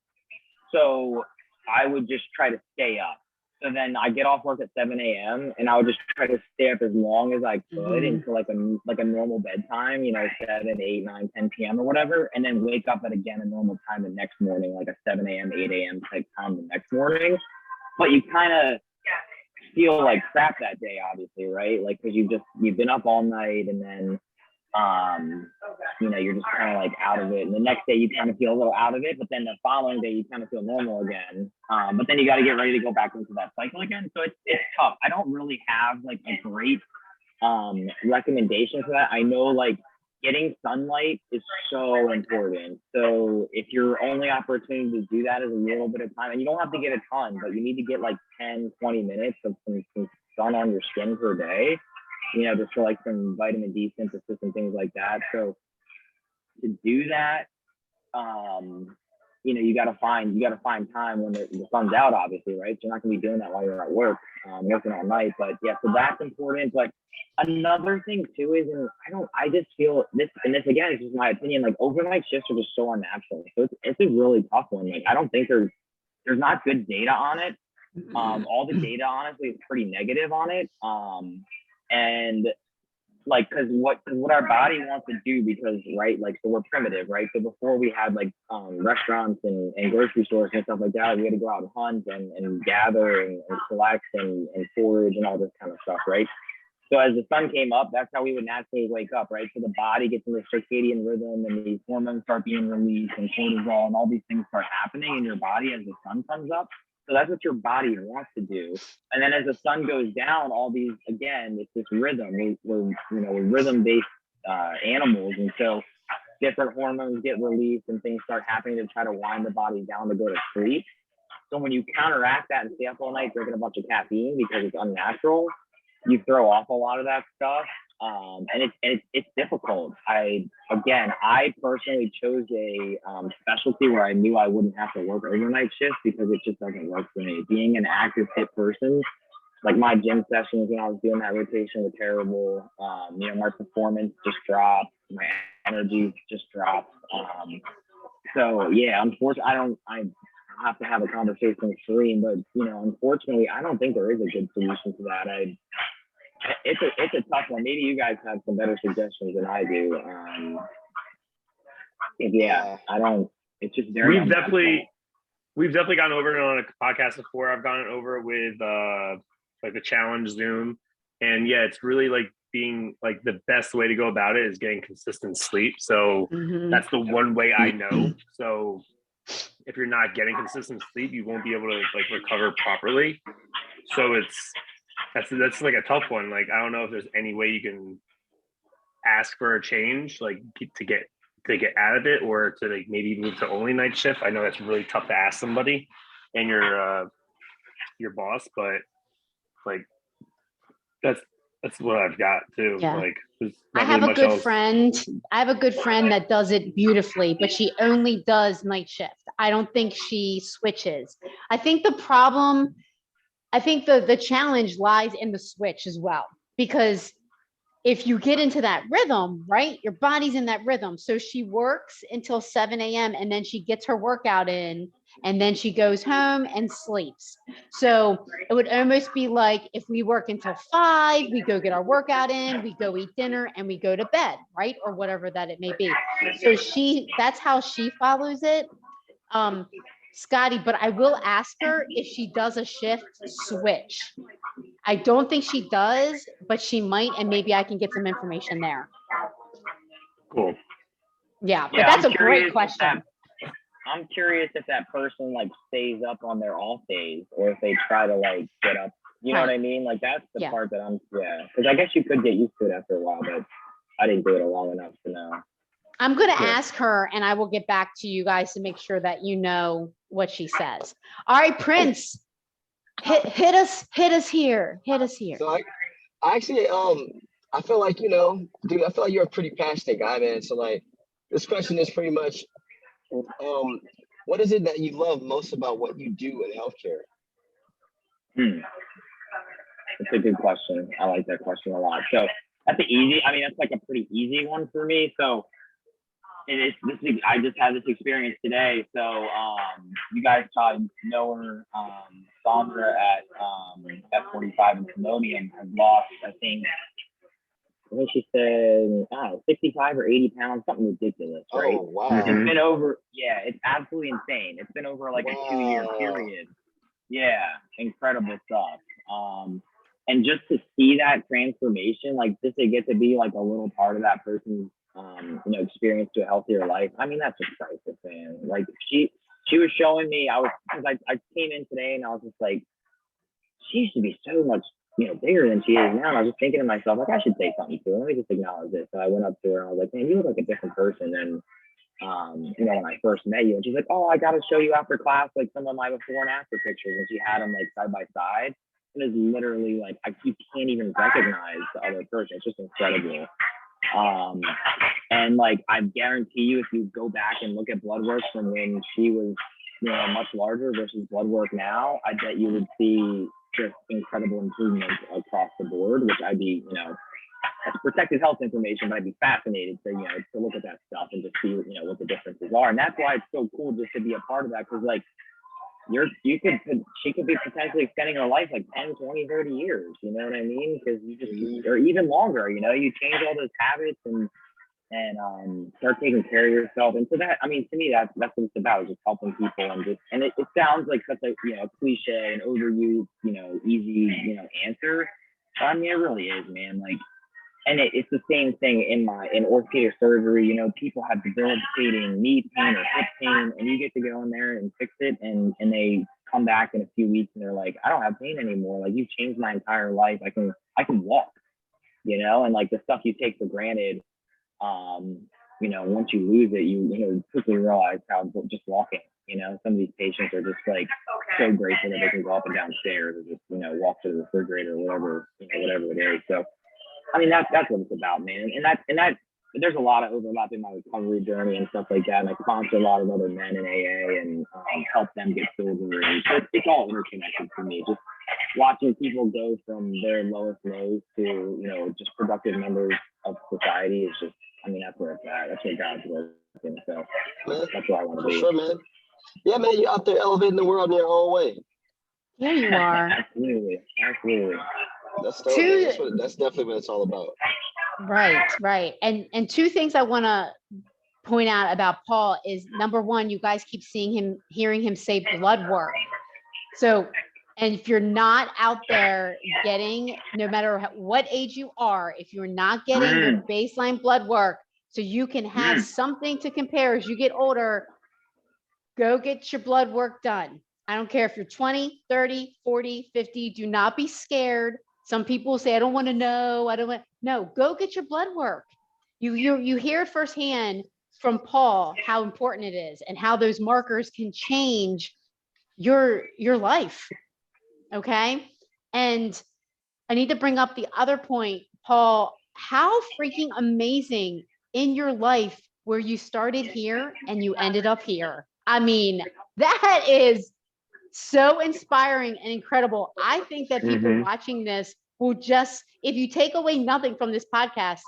so I would just try to stay up. So then I get off work at 7 a.m. and I would just try to stay up as long as I could until like a normal bedtime, you know, 7, 8, 9, 10 p.m. or whatever, and then wake up at again a normal time the next morning, like a 7 a.m., 8 a.m. type time the next morning. But you kind of feel like crap that day, obviously, right? Like because you've been up all night, and then you know, you're just kind of like out of it. And the next day you kind of feel a little out of it, but then the following day you kind of feel normal again. But then you got to get ready to go back into that cycle again. So it's tough. I don't really have like a great recommendation for that. I know like getting sunlight is so important. So if your only opportunity to do that is a little bit of time, and you don't have to get a ton, but you need to get like 10, 20 minutes of some sun on your skin per day, you know, just for like some vitamin D synthesis and things like that. So to do that, you know, you gotta find time when the sun's out, obviously, right? You're not gonna be doing that while you're at work, working all night. But yeah, so that's important. But another thing too is, and I just feel this, and this again is just my opinion, like overnight shifts are just so unnatural. So it's a really tough one. Like I don't think there's not good data on it. All the data honestly is pretty negative on it. And like, cause what our body wants to do, because right, like, so we're primitive, right? So before we had like restaurants and grocery stores and stuff like that, we had to go out and hunt and gather and collect and forage and all this kind of stuff, right? So as the sun came up, that's how we would naturally wake up, right? So the body gets in the circadian rhythm, and these hormones start being released, and cortisol and all these things start happening in your body as the sun comes up. So that's what your body wants to do. And then as the sun goes down, all these, again, it's this rhythm. We're rhythm-based animals. And so different hormones get released and things start happening to try to wind the body down to go to sleep. So when you counteract that and stay up all night drinking a bunch of caffeine because it's unnatural, you throw off a lot of that stuff. And it's difficult. I personally chose a specialty where I knew I wouldn't have to work overnight shifts because it just doesn't work for me. Being an active fit person, like my gym sessions when I was doing that rotation were terrible. You know, my performance just dropped, my energy just dropped. So yeah, unfortunately, I have to have a conversation with Shereen, but you know, unfortunately, I don't think there is a good solution to that. It's a tough one. Maybe you guys have some better suggestions than I do. Yeah, I don't. It's just very. We've definitely gone over it on a podcast before. I've gone over it with like the challenge Zoom, and yeah, it's really like being like the best way to go about it is getting consistent sleep. So that's the one way I know. So if you're not getting consistent sleep, you won't be able to like recover properly. So that's like a tough one. Like I don't know if there's any way you can ask for a change, like to get to get out of it, or to like maybe move to only night shift? I know that's really tough to ask somebody and your boss, but like that's what I've got too. Yeah. Like there's I not have really a much good else. friend. I have a good friend that does it beautifully, but she only does night shift. I don't think she switches. I think the problem, I think the challenge lies in the switch as well, because if you get into that rhythm, right, your body's in that rhythm. So she works until 7 a.m. and then she gets her workout in, and then she goes home and sleeps. So it would almost be like if we work until 5, we go get our workout in, we go eat dinner, and we go to bed, right? Or whatever that it may be. So that's how she follows it. Scotty, but I will ask her if she does a shift switch. I don't think she does, but she might, and maybe I can get some information there. Cool. Yeah, but Yeah, that's I'm a great curious question. I'm curious if that person like stays up on their off days, or if they try to like get up. You know what I mean? Like that's the Yeah. part that because I guess you could get used to it after a while, but I didn't do it long enough to know. I'm going to Yeah. ask her, and I will get back to you guys to make sure that you know what she says. All right, Prince, hit us here. Hit us here. So I actually, I feel like, dude, I feel like you're a pretty passionate guy, man. So like, this question is pretty much, what is it that you love most about what you do in healthcare? That's a good question. I like that question a lot. So that's that's like a pretty easy one for me. So I just had this experience today. So you guys probably know her, Sandra at F45 in Simonium has lost, I think she said, 65 or 80 pounds, something ridiculous, right? Oh, wow. It's been over, it's absolutely insane. It's been over like a 2-year period. Yeah, incredible stuff. And just to see that transformation, like just to get to be like a little part of that person's experience to a healthier life. I mean, that's just priceless, man. Like she was showing me, I came in today and I was just like, she used to be so much, bigger than she is now. And I was just thinking to myself, like, I should say something to her. Let me just acknowledge it. So I went up to her and I was like, man, you look like a different person than, when I first met you. And she's like, oh, I got to show you after class, like some of my before and after pictures. And she had them like side by side. And it's literally like, you can't even recognize the other person. It's just incredible. And like, I guarantee you, if you go back and look at blood work from when she was, much larger versus blood work now, I bet you would see just incredible improvements across the board, which I'd be, that's protected health information, but I'd be fascinated to, to look at that stuff and just see, what the differences are. And that's why it's so cool just to be a part of that. Cause like, she could be potentially extending her life like 10, 20, 30 years, you know what I mean? Because or even longer, you change all those habits and start taking care of yourself. And so that, I mean, to me, that's what it's about, is just helping people. And it sounds like such a, cliche and overused, easy, answer. But I mean, it really is, man. Like, and it's the same thing in orthopedic surgery. People have debilitating knee pain or hip pain, and you get to go in there and fix it, and they come back in a few weeks and they're like, I don't have pain anymore. Like, you've changed my entire life. I can walk, and like the stuff you take for granted, once you lose it, you quickly realize how just walking, some of these patients are just like so grateful that they can go up and down stairs or just, walk to the refrigerator or whatever it is. So, I mean, that's what it's about, man. And that there's a lot of overlap in my recovery journey and stuff like that. And I sponsor a lot of other men in AA and help them get sober. And so it's all interconnected for me. Just watching people go from their lowest lows to, just productive members of society is just, I mean, that's where it's at. That's where God's working. So that's where I want to be. Sure, man. Yeah, man, you're out there elevating the world in your own way. Here you are. Absolutely. That's dope, man. That's definitely what it's all about. Right. And two things I want to point out about Paul is, number one, you guys keep hearing him say blood work. So, and if you're not out there getting, no matter what age you are, if you're not getting your baseline blood work, so you can have something to compare as you get older, go get your blood work done. I don't care if you're 20, 30, 40, 50, do not be scared. Some people say, I don't want to know. No, go get your blood work. You hear it firsthand from Paul how important it is and how those markers can change your life. Okay. And I need to bring up the other point, Paul, how freaking amazing in your life where you started here and you ended up here. I mean, that is so inspiring and incredible. I think that people watching this will just, if you take away nothing from this podcast,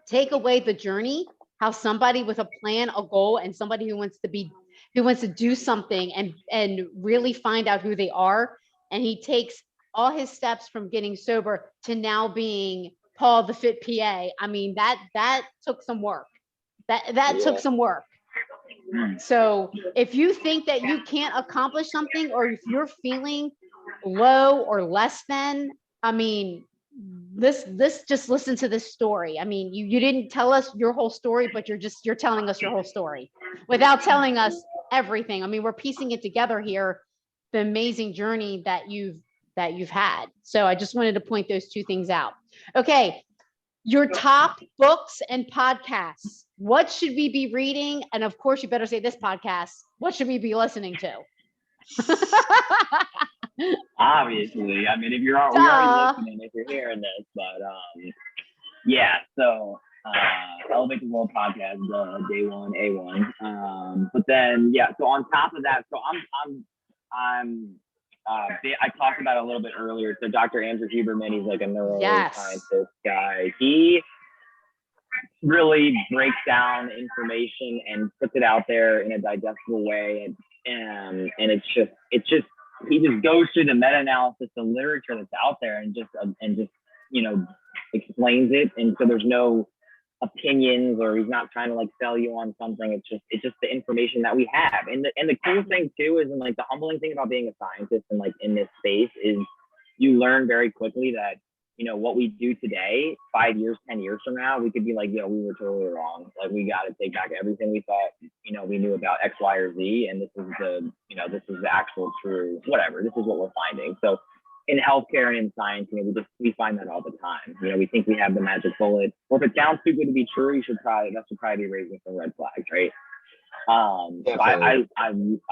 take away the journey, how somebody with a plan, a goal, and somebody who wants to do something and really find out who they are. And he takes all his steps from getting sober to now being Paul the Fit PA. I mean, that took some work. That took some work. So if you think that you can't accomplish something, or if you're feeling low or less than, I mean, this just listen to this story. I mean, you didn't tell us your whole story, but you're telling us your whole story without telling us everything. I mean, we're piecing it together here, the amazing journey that you've had. So I just wanted to point those two things out. Okay. Your top books and podcasts. What should we be reading? And of course, you better say this podcast. What should we be listening to? Obviously, I mean, if you're already listening, if you're hearing this, but yeah. So Elevate the World podcast, day one, A1. But then yeah. So on top of that, so I talked about it a little bit earlier. So Dr. Andrew Huberman, he's like a neuroscientist guy. He really breaks down information and puts it out there in a digestible way. And it's just he just goes through the meta-analysis, the literature that's out there, and just explains it. And so there's no opinions, or he's not trying to like sell you on something. It's just the information that we have. And the cool thing too is, and like the humbling thing about being a scientist and like in this space, is you learn very quickly that, what we do today, 5 years, 10 years from now, we could be like, we were totally wrong. Like, we got to take back everything we thought, we knew about X, Y, or Z. And this is the actual true, whatever, this is what we're finding. So in healthcare and in science, we find that all the time. We think we have the magic bullet, or if it sounds too good to be true, that should probably be raising some red flags, right? I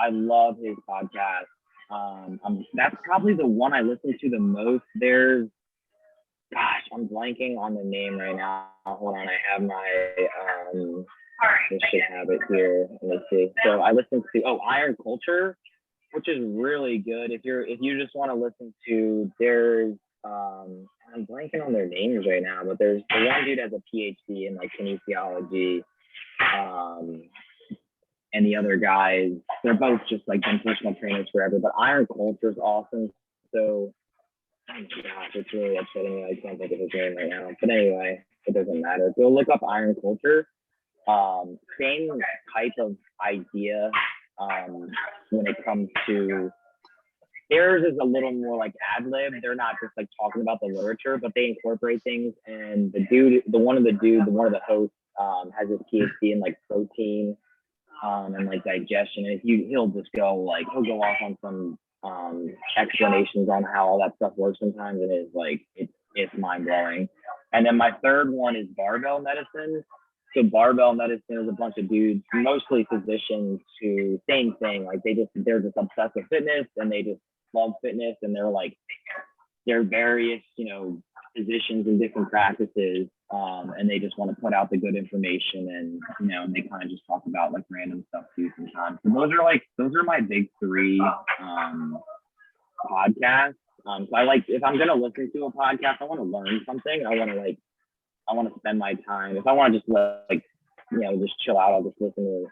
love his podcast. That's probably the one I listen to the most. I'm blanking on the name right now. Hold on, I have my I should have it here. Let me see. So I listen to Iron Culture, which is really good. If you just want to listen to, there's I'm blanking on their names right now, but there's the one dude has a PhD in like kinesiology, and the other guys, they're both just like been personal trainers forever. But Iron Culture is awesome. So gosh, it's really upsetting me. I can't think of his name right now. But anyway, it doesn't matter. Go look up Iron Culture. Same type of idea. When it comes to, theirs is a little more like ad lib. They're not just like talking about the literature, but they incorporate things. And one of the hosts has his PhD in like protein and like digestion. And he'll go off on some explanations on how all that stuff works sometimes, and it's mind blowing. And then my third one is barbell medicine. So barbell medicine is a bunch of dudes, mostly physicians, who same thing. Like they're just obsessed with fitness, and they just love fitness, and they're various, physicians in different practices, and they just want to put out the good information, and they kind of just talk about like random stuff too sometimes. So those are my big three podcasts. So if I'm gonna listen to a podcast, I want to learn something. I want to spend my time. If I want to just just chill out, I'll just listen to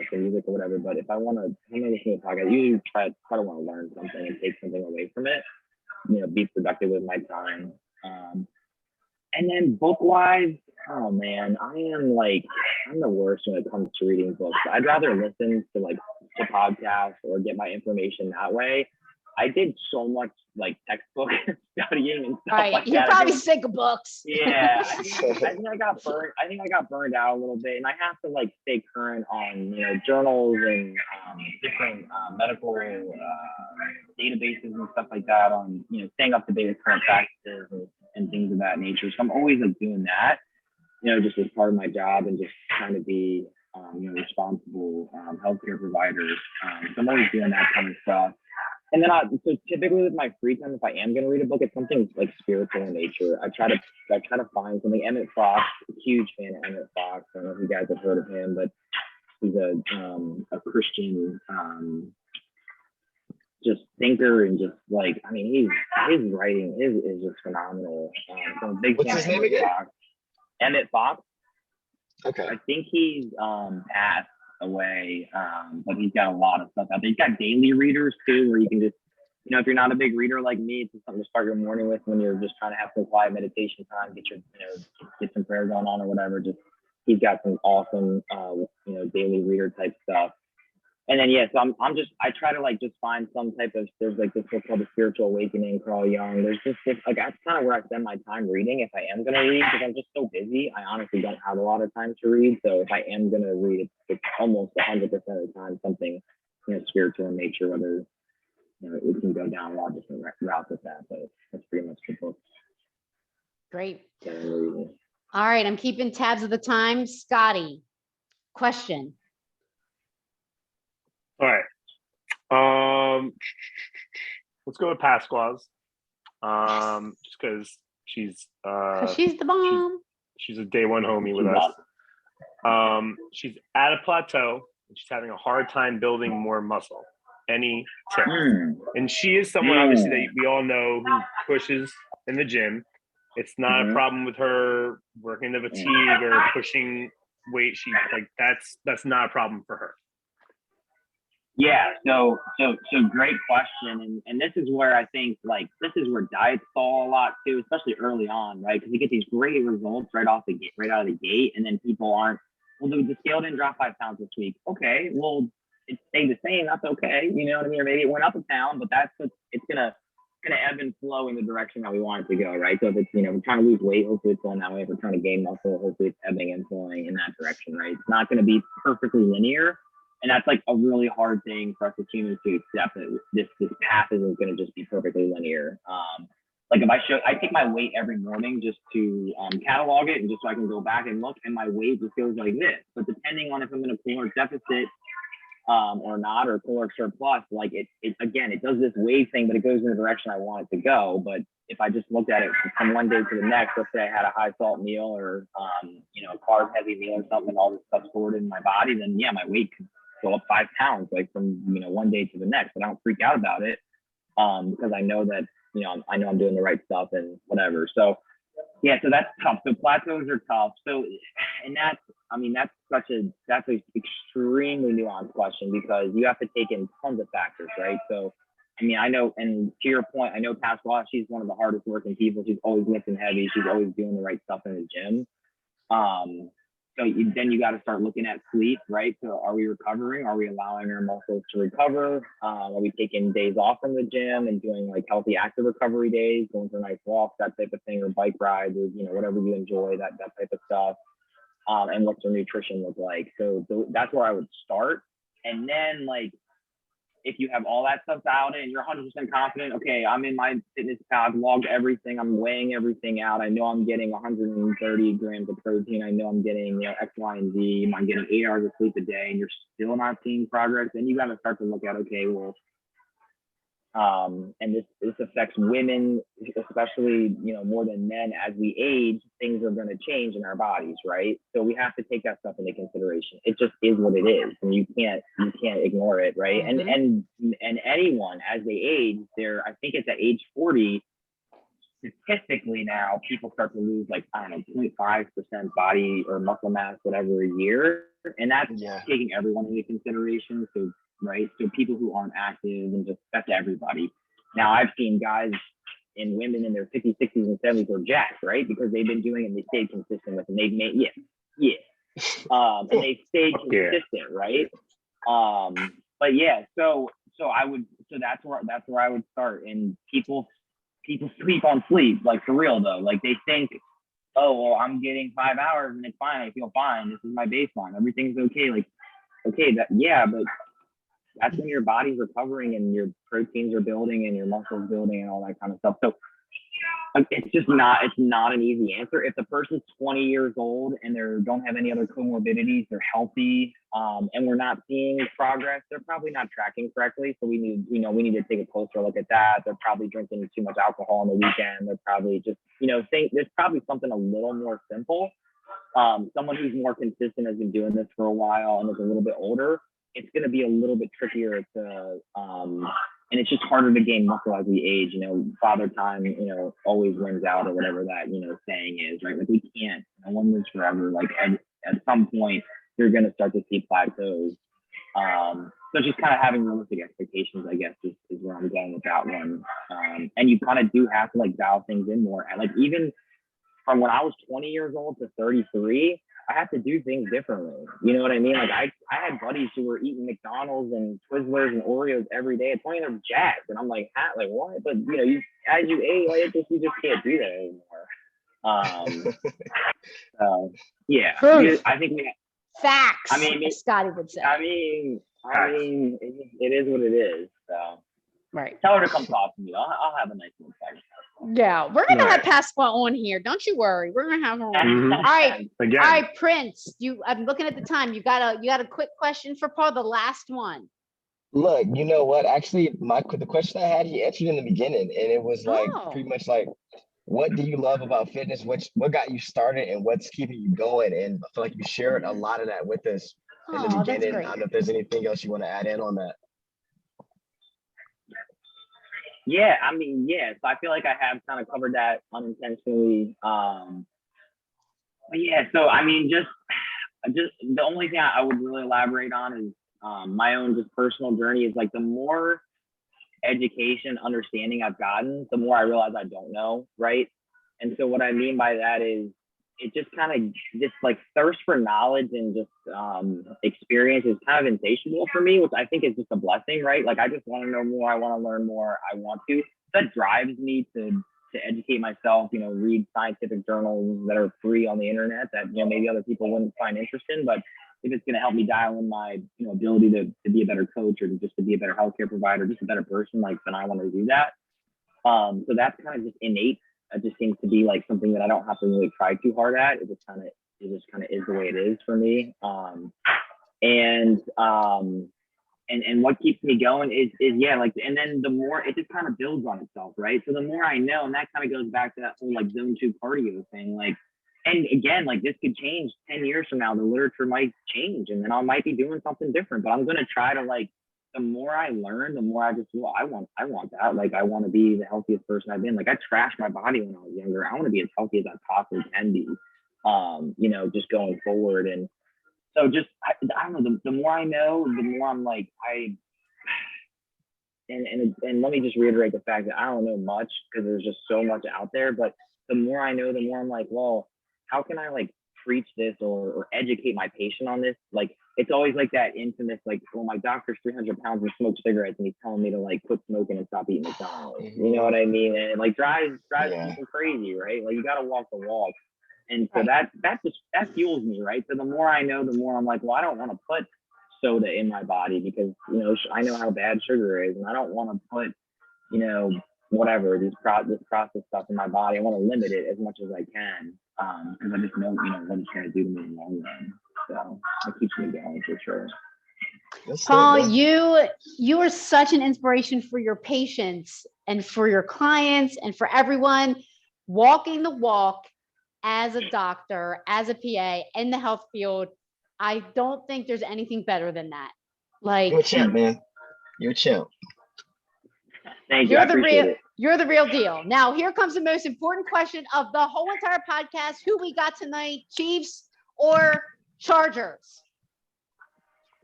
some music or whatever. But if I'm gonna listen to a podcast, I usually try to want to learn something and take something away from it. Be productive with my time. And then book-wise, oh man, I'm the worst when it comes to reading books. I'd rather listen to podcasts or get my information that way. I did so much textbook studying and stuff like that. You're probably sick of books. Yeah, I think I got burned. I think I got burned out a little bit, and I have to stay current on journals and different medical databases and stuff like that. On staying up to date with current practices and things of that nature. So I'm always doing that. just as part of my job and just trying to be, responsible healthcare provider. So I'm always doing that kind of stuff. And then so typically with my free time, if I am going to read a book, it's something like spiritual in nature. I try to find something. Emmett Fox, huge fan of Emmett Fox. I don't know if you guys have heard of him, but he's a Christian, just thinker and just like, I mean, his writing is just phenomenal. So I'm a big What's fan his of name Emmett again? Fox. Emmett Fox. Okay. I think he's passed away, but he's got a lot of stuff out there. He's got daily readers too, where you can just, if you're not a big reader like me, it's just something to start your morning with when you're just trying to have some quiet meditation time, get some prayer going on or whatever. Just he's got some awesome, daily reader type stuff. And then so I try to just find some type of, there's like this book called The Spiritual Awakening, Carl Jung. There's just like, that's kind of where I spend my time reading if I am gonna read, because I'm just so busy. I honestly don't have a lot of time to read. So if I am gonna read, it's almost 100% of the time something spiritual in nature, whether it can go down a lot of different routes with that, but that's pretty much the book. Great. that I'm reading. All right, I'm keeping tabs of the time. Scotty, question. All right. Let's go with Pasqua's. Just because she's 'Cause she's the bomb. she's a day one homie with us. She's at a plateau and she's having a hard time building more muscle. Any tips? And she is someone obviously that we all know who pushes in the gym. It's not a problem with her working the fatigue or pushing weight. She that's not a problem for her. Yeah, so great question, and this is where I think this is where diets fall a lot too, especially early on, right? Because you get these great results right out of the gate, and then people aren't. Well, the scale didn't drop 5 pounds this week. Okay, well it stayed the same. That's okay. You know what I mean? Or maybe it went up a pound, but it's gonna ebb and flow in the direction that we want it to go, right? So if it's we're trying to lose weight, hopefully it's going that way. If we're trying to gain muscle, hopefully it's ebbing and flowing in that direction, right? It's not going to be perfectly linear. And that's like a really hard thing for us as humans to accept, that this path isn't going to just be perfectly linear. Like if I take my weight every morning just to catalog it and just so I can go back and look, and my weight just goes like this. But depending on if I'm in a caloric deficit or not, or caloric surplus, like it again, it does this wave thing, but it goes in the direction I want it to go. But if I just looked at it from one day to the next, let's say I had a high salt meal or a carb heavy meal or something, all this stuff stored in my body, then yeah, my weight could go up 5 pounds, like from one day to the next. But I don't freak out about it because I know that I know I'm doing the right stuff and whatever. So yeah, so that's tough. So plateaus are tough. So, and that's an extremely nuanced question, because you have to take in tons of factors, right? So I know, and to your point, I know Pasquale, she's one of the hardest working people. She's always lifting heavy. She's always doing the right stuff in the gym. So then you got to start looking at sleep, right? So are we recovering? Are we allowing our muscles to recover? Are we taking days off from the gym and doing like healthy active recovery days, going for nice walks, that type of thing, or bike rides, or whatever you enjoy, that type of stuff. And what's their nutrition look like? So that's where I would start. And then if you have all that stuff dialed in, you're 100% confident. Okay, I'm in my fitness pal, I've logged everything. I'm weighing everything out. I know I'm getting 130 grams of protein. I know I'm getting X, Y, and Z. I'm getting 8 hours of sleep a day, and you're still not seeing progress. Then you got to start to look at, okay, well, and this affects women, especially more than men. As we age, things are going to change in our bodies, right? So we have to take that stuff into consideration. It just is what it is, and you can't ignore it, right? And anyone, as they age, I think it's at age 40, statistically now, people start to lose 0.5% body or muscle mass, whatever, a year, and that's taking everyone into consideration. So right? So people who aren't active, and just that's everybody. Now I've seen guys and women in their 50s, 60s, and 70s who are jacked, right? Because they've been doing it and they stayed consistent with it. And they've made, and they stayed consistent, right? But yeah, so that's where I would start. And people sleep on sleep, for real though. They think, oh, well, I'm getting 5 hours and it's fine. I feel fine. This is my baseline. Everything's okay. But that's when your body's recovering and your proteins are building and your muscles building and all that kind of stuff. So it's not an easy answer. If the person's 20 years old and they don't have any other comorbidities, they're healthy, and we're not seeing progress, they're probably not tracking correctly. So we need to take a closer look at that. They're probably drinking too much alcohol on the weekend. They're probably just, there's probably something a little more simple. Someone who's more consistent, has been doing this for a while and is a little bit older, it's going to be a little bit trickier to, and it's just harder to gain muscle as we age. Father time, always wins out, or whatever that, saying is, right? Like, we can't, no one lives forever. Like, at some point, you're going to start to see plateaus. So just kind of having realistic expectations, I guess, is where I'm going with that one. And you kind of do have to, like, dial things in more. And, like, even from when I was 20 years old to 33, I have to do things differently. You know what I mean? Like, I had buddies who were eating McDonald's and Twizzlers and Oreos every day. At 20, they're jacked. And I'm like, what? But, as you age, like, you just can't do that anymore. Yeah. Proof. I think we Facts. I mean, as Scotty would say. I mean, it is what it is. So Right. tell her to come talk to me. I'll have a nice little fight. Yeah, we're gonna Right. have Pasqua on here. Don't you worry. We're gonna have her on. Mhm. All right. Again, All right, Prince. I'm looking at the time. You got a quick question for Paul, the last one. Look, you know what? Actually, the question I had, he answered in the beginning, and it was like pretty much like, what do you love about fitness? What got you started, and what's keeping you going? And I feel like you shared a lot of that with us in the Oh, that's beginning. great. I don't know if there's anything else you want to add in on that. Yeah, I mean, yeah. So I feel like I have kind of covered that unintentionally. But yeah, so I mean, just the only thing I would really elaborate on is my own just personal journey is, like, the more education, understanding I've gotten, the more I realize I don't know, right? And so what I mean by that is, it just kind of, this, like, thirst for knowledge and just experience is kind of insatiable for me, which I think is just a blessing, right? Like, I just want to know more. I want to learn more. I want to. That drives me to educate myself, read scientific journals that are free on the internet that, maybe other people wouldn't find interesting. But if it's going to help me dial in my, ability to be a better coach, or just to be a better healthcare provider, just a better person, like, then I want to do that. So that's kind of just innate. It just seems to be like something that I don't have to really try too hard at. It just kind of is the way it is for me. And what keeps me going is yeah, like, and then the more it just kind of builds on itself, right? So the more I know, and that kind of goes back to that whole, like, zone 2 cardio thing, like, and again, like, this could change 10 years from now. The literature might change, and then I might be doing something different, but I'm going to try to, like, the more I learn, the more I just, well, I want that. Like, I want to be the healthiest person I've been. Like, I trashed my body when I was younger. I want to be as healthy as I possibly can be, just going forward. And so just, I don't know, the more I know, the more I'm like, and let me just reiterate the fact that I don't know much, because there's just so much out there. But the more I know, the more I'm like, well, how can I, like, preach this or educate my patient on this? Like, it's always like that infamous, like, well, my doctor's 300 pounds and smokes cigarettes, and he's telling me to, like, quit smoking and stop eating McDonald's. You know what I mean? And, like, drives people crazy, right? Like, you got to walk the walk. And so that fuels me, right? So the more I know, the more I'm like, well, I don't want to put soda in my body, because, I know how bad sugar is, and I don't want to put, whatever, this processed stuff in my body. I want to limit it as much as I can, because I just know, what it's going to do to me in the long run. So it keeps me going for sure. Paul, you are such an inspiration for your patients and for your clients and for everyone walking the walk as a doctor, as a PA in the health field. I don't think there's anything better than that. Like, You're a champ, man. You're a champ. Thank you. You're the real deal. Now, here comes the most important question of the whole entire podcast. Who we got tonight, Chiefs or Chargers?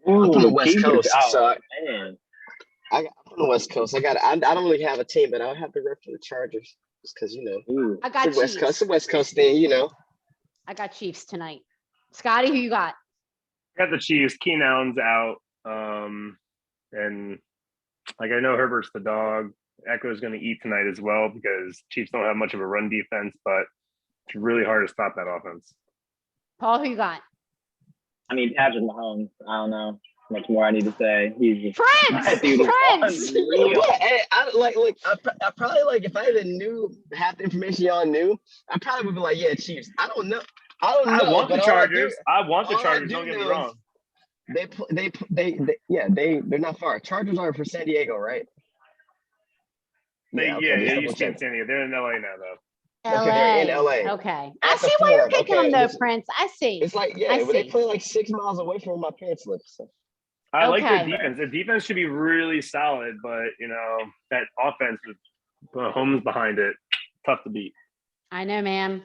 I'm from the West Coast, so man. I'm from the West Coast. I don't really have a team, but I'll have to rep for the Chargers, just because, I got it's the Chiefs. West Coast. It's the West Coast thing, I got Chiefs tonight. Scotty, who you got? got the Chiefs. Keenan Allen's out, and, like, I know Herbert's the dog. Echo's going to eat tonight as well, because Chiefs don't have much of a run defense, but it's really hard to stop that offense. Paul, who you got? I mean, Patrick Mahomes. I don't know. Much more I need to say. He's just Prince! that dude is Prince! unreal. Hey, I probably like if I even knew half the information y'all knew, I probably would be like, yeah, Chiefs. I don't know. I want the but Chargers. I want the all I Chargers. do Don't get me know wrong. they're not far. Chargers are for San Diego, right? They just used to be in double-check. San Diego. They're in LA now though. Okay, they're in LA. LA. Okay. I At the see why you're Forum, picking okay, them though, listen. Prince. I see. It's like, I but they see. play like 6 miles away from where my parents live. So. I like their Okay. defense. Their defense should be really solid, but that offense with Holmes behind it, tough to beat. I know, man.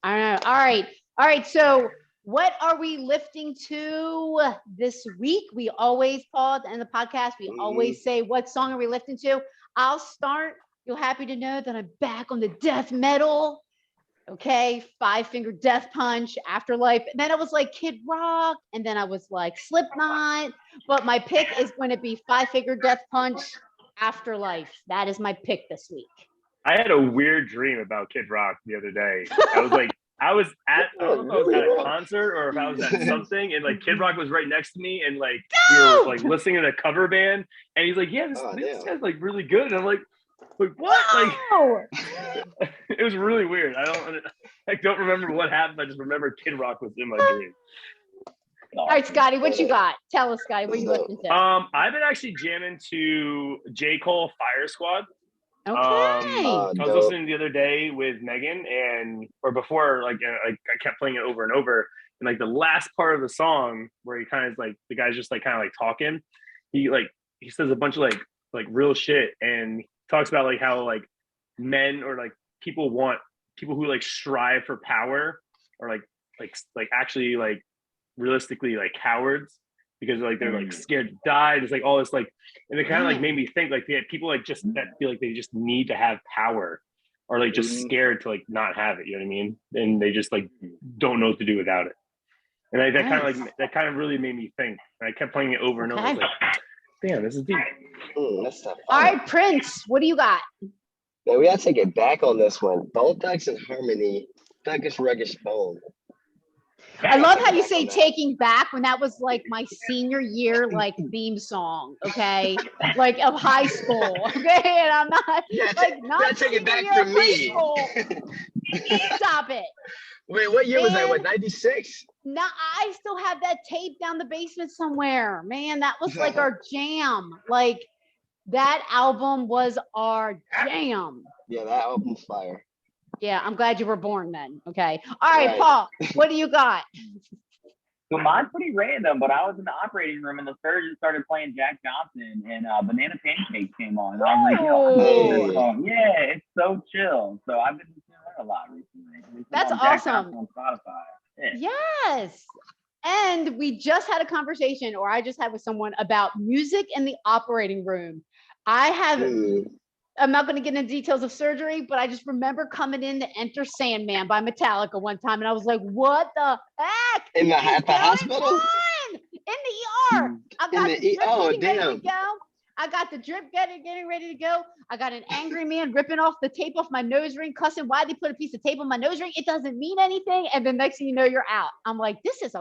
I know. All right. All right. So what are we lifting to this week? We always pause in the podcast. We always say, what song are we lifting to? I'll start. You're happy to know that I'm back on the death metal. Okay. 5 Finger Death Punch, Afterlife. And then I was like Kid Rock. And then I was like Slipknot. But my pick is going to be 5 Finger Death Punch, Afterlife. That is my pick this week. I had a weird dream about Kid Rock the other day. I was at a concert or if I was at something, and like Kid Rock was right next to me, and like we were like listening to a cover band, and he's like, "Yeah, this guy's like really good," and I'm like what? Oh! Like, it was really weird. I don't remember what happened. I just remember Kid Rock was in my dream. All right, Scotty, what you got? Tell us, Scotty, what you listening to? I've been actually jamming to J. Cole Fire Squad. Okay. I was listening the other day with Megan, or before, like I kept playing it over and over. And like the last part of the song where he kind of like the guy's just like kind of like talking, he says a bunch of like real shit, and talks about like how like men or like people who like strive for power or like actually like realistically like cowards because like they're like scared to die. It's like all this like, and it kind of like made me think like people like just that feel like they just need to have power or like just scared to like not have it. You know what I mean? And they just like don't know what to do without it. And that kind of really made me think. And I kept playing it over and over. I was like, damn, this is deep. That's tough. All right, Prince, what do you got? Man, we gotta take it back on this one. Bone Thugs and Harmony, Thuggish Ruggish Bone. I love how you say taking back when that was like my senior year like theme song, okay? Like of high school, okay? And I'm not not take it back senior from year of me. high school. Stop it. Wait, what year was that? What, 96? No, I still have that tape down the basement somewhere. Man, that was like our jam. Like that album was our jam. Yeah, that album's fire. Yeah, I'm glad you were born then. Okay. All right, Paul, what do you got? So mine's pretty random, but I was in the operating room and the surgeon started playing Jack Johnson and Banana Pancakes came on. And I was like, yo, I love this song. Yeah, it's so chill. So I've been listening to that a lot recently. That's awesome. On Spotify. Yeah. Yes. And we just had a conversation, or I just had with someone about music in the operating room. I'm not going to get into details of surgery, but I just remember coming in to Enter Sandman by Metallica one time. And I was like, what the heck? In the hospital? In the ER. I got the drip getting ready to go. I got the drip getting ready to go. I got an angry man ripping off the tape off my nose ring, cussing why they put a piece of tape on my nose ring. It doesn't mean anything. And then next thing you know, you're out. I'm like, this is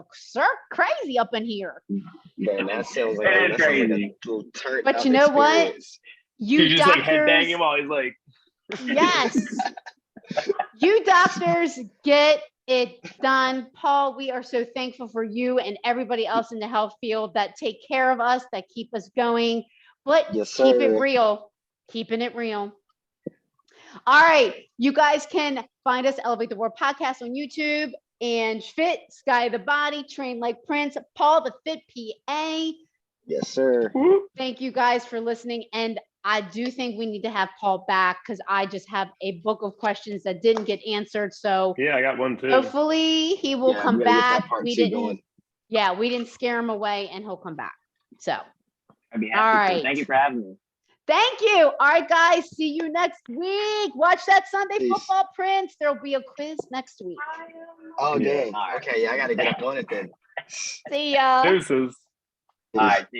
crazy up in here. Man, that sounds like crazy. But you know what? You just doctors, like headbanging while he's like, yes. You doctors get it done. Paul, we are so thankful for you and everybody else in the health field that take care of us, that keep us going. But keep it real, keeping it real. All right, you guys can find us Elevate the World Podcast on YouTube, and Fit, Sky the Body, Train Like Prince, Paul the Fit PA. Yes, sir. Thank you guys for listening. And I do think we need to have Paul back because I just have a book of questions that didn't get answered. So yeah, I got one too. Hopefully he will come back. We didn't scare him away, and he'll come back. So I'd be happy. All right. Thank you for having me. Thank you. All right, guys. See you next week. Watch that Sunday Football, Prince. There'll be a quiz next week. Oh, dang. Okay, yeah, I got to get up on it then. See ya. Deuces. All right. See you.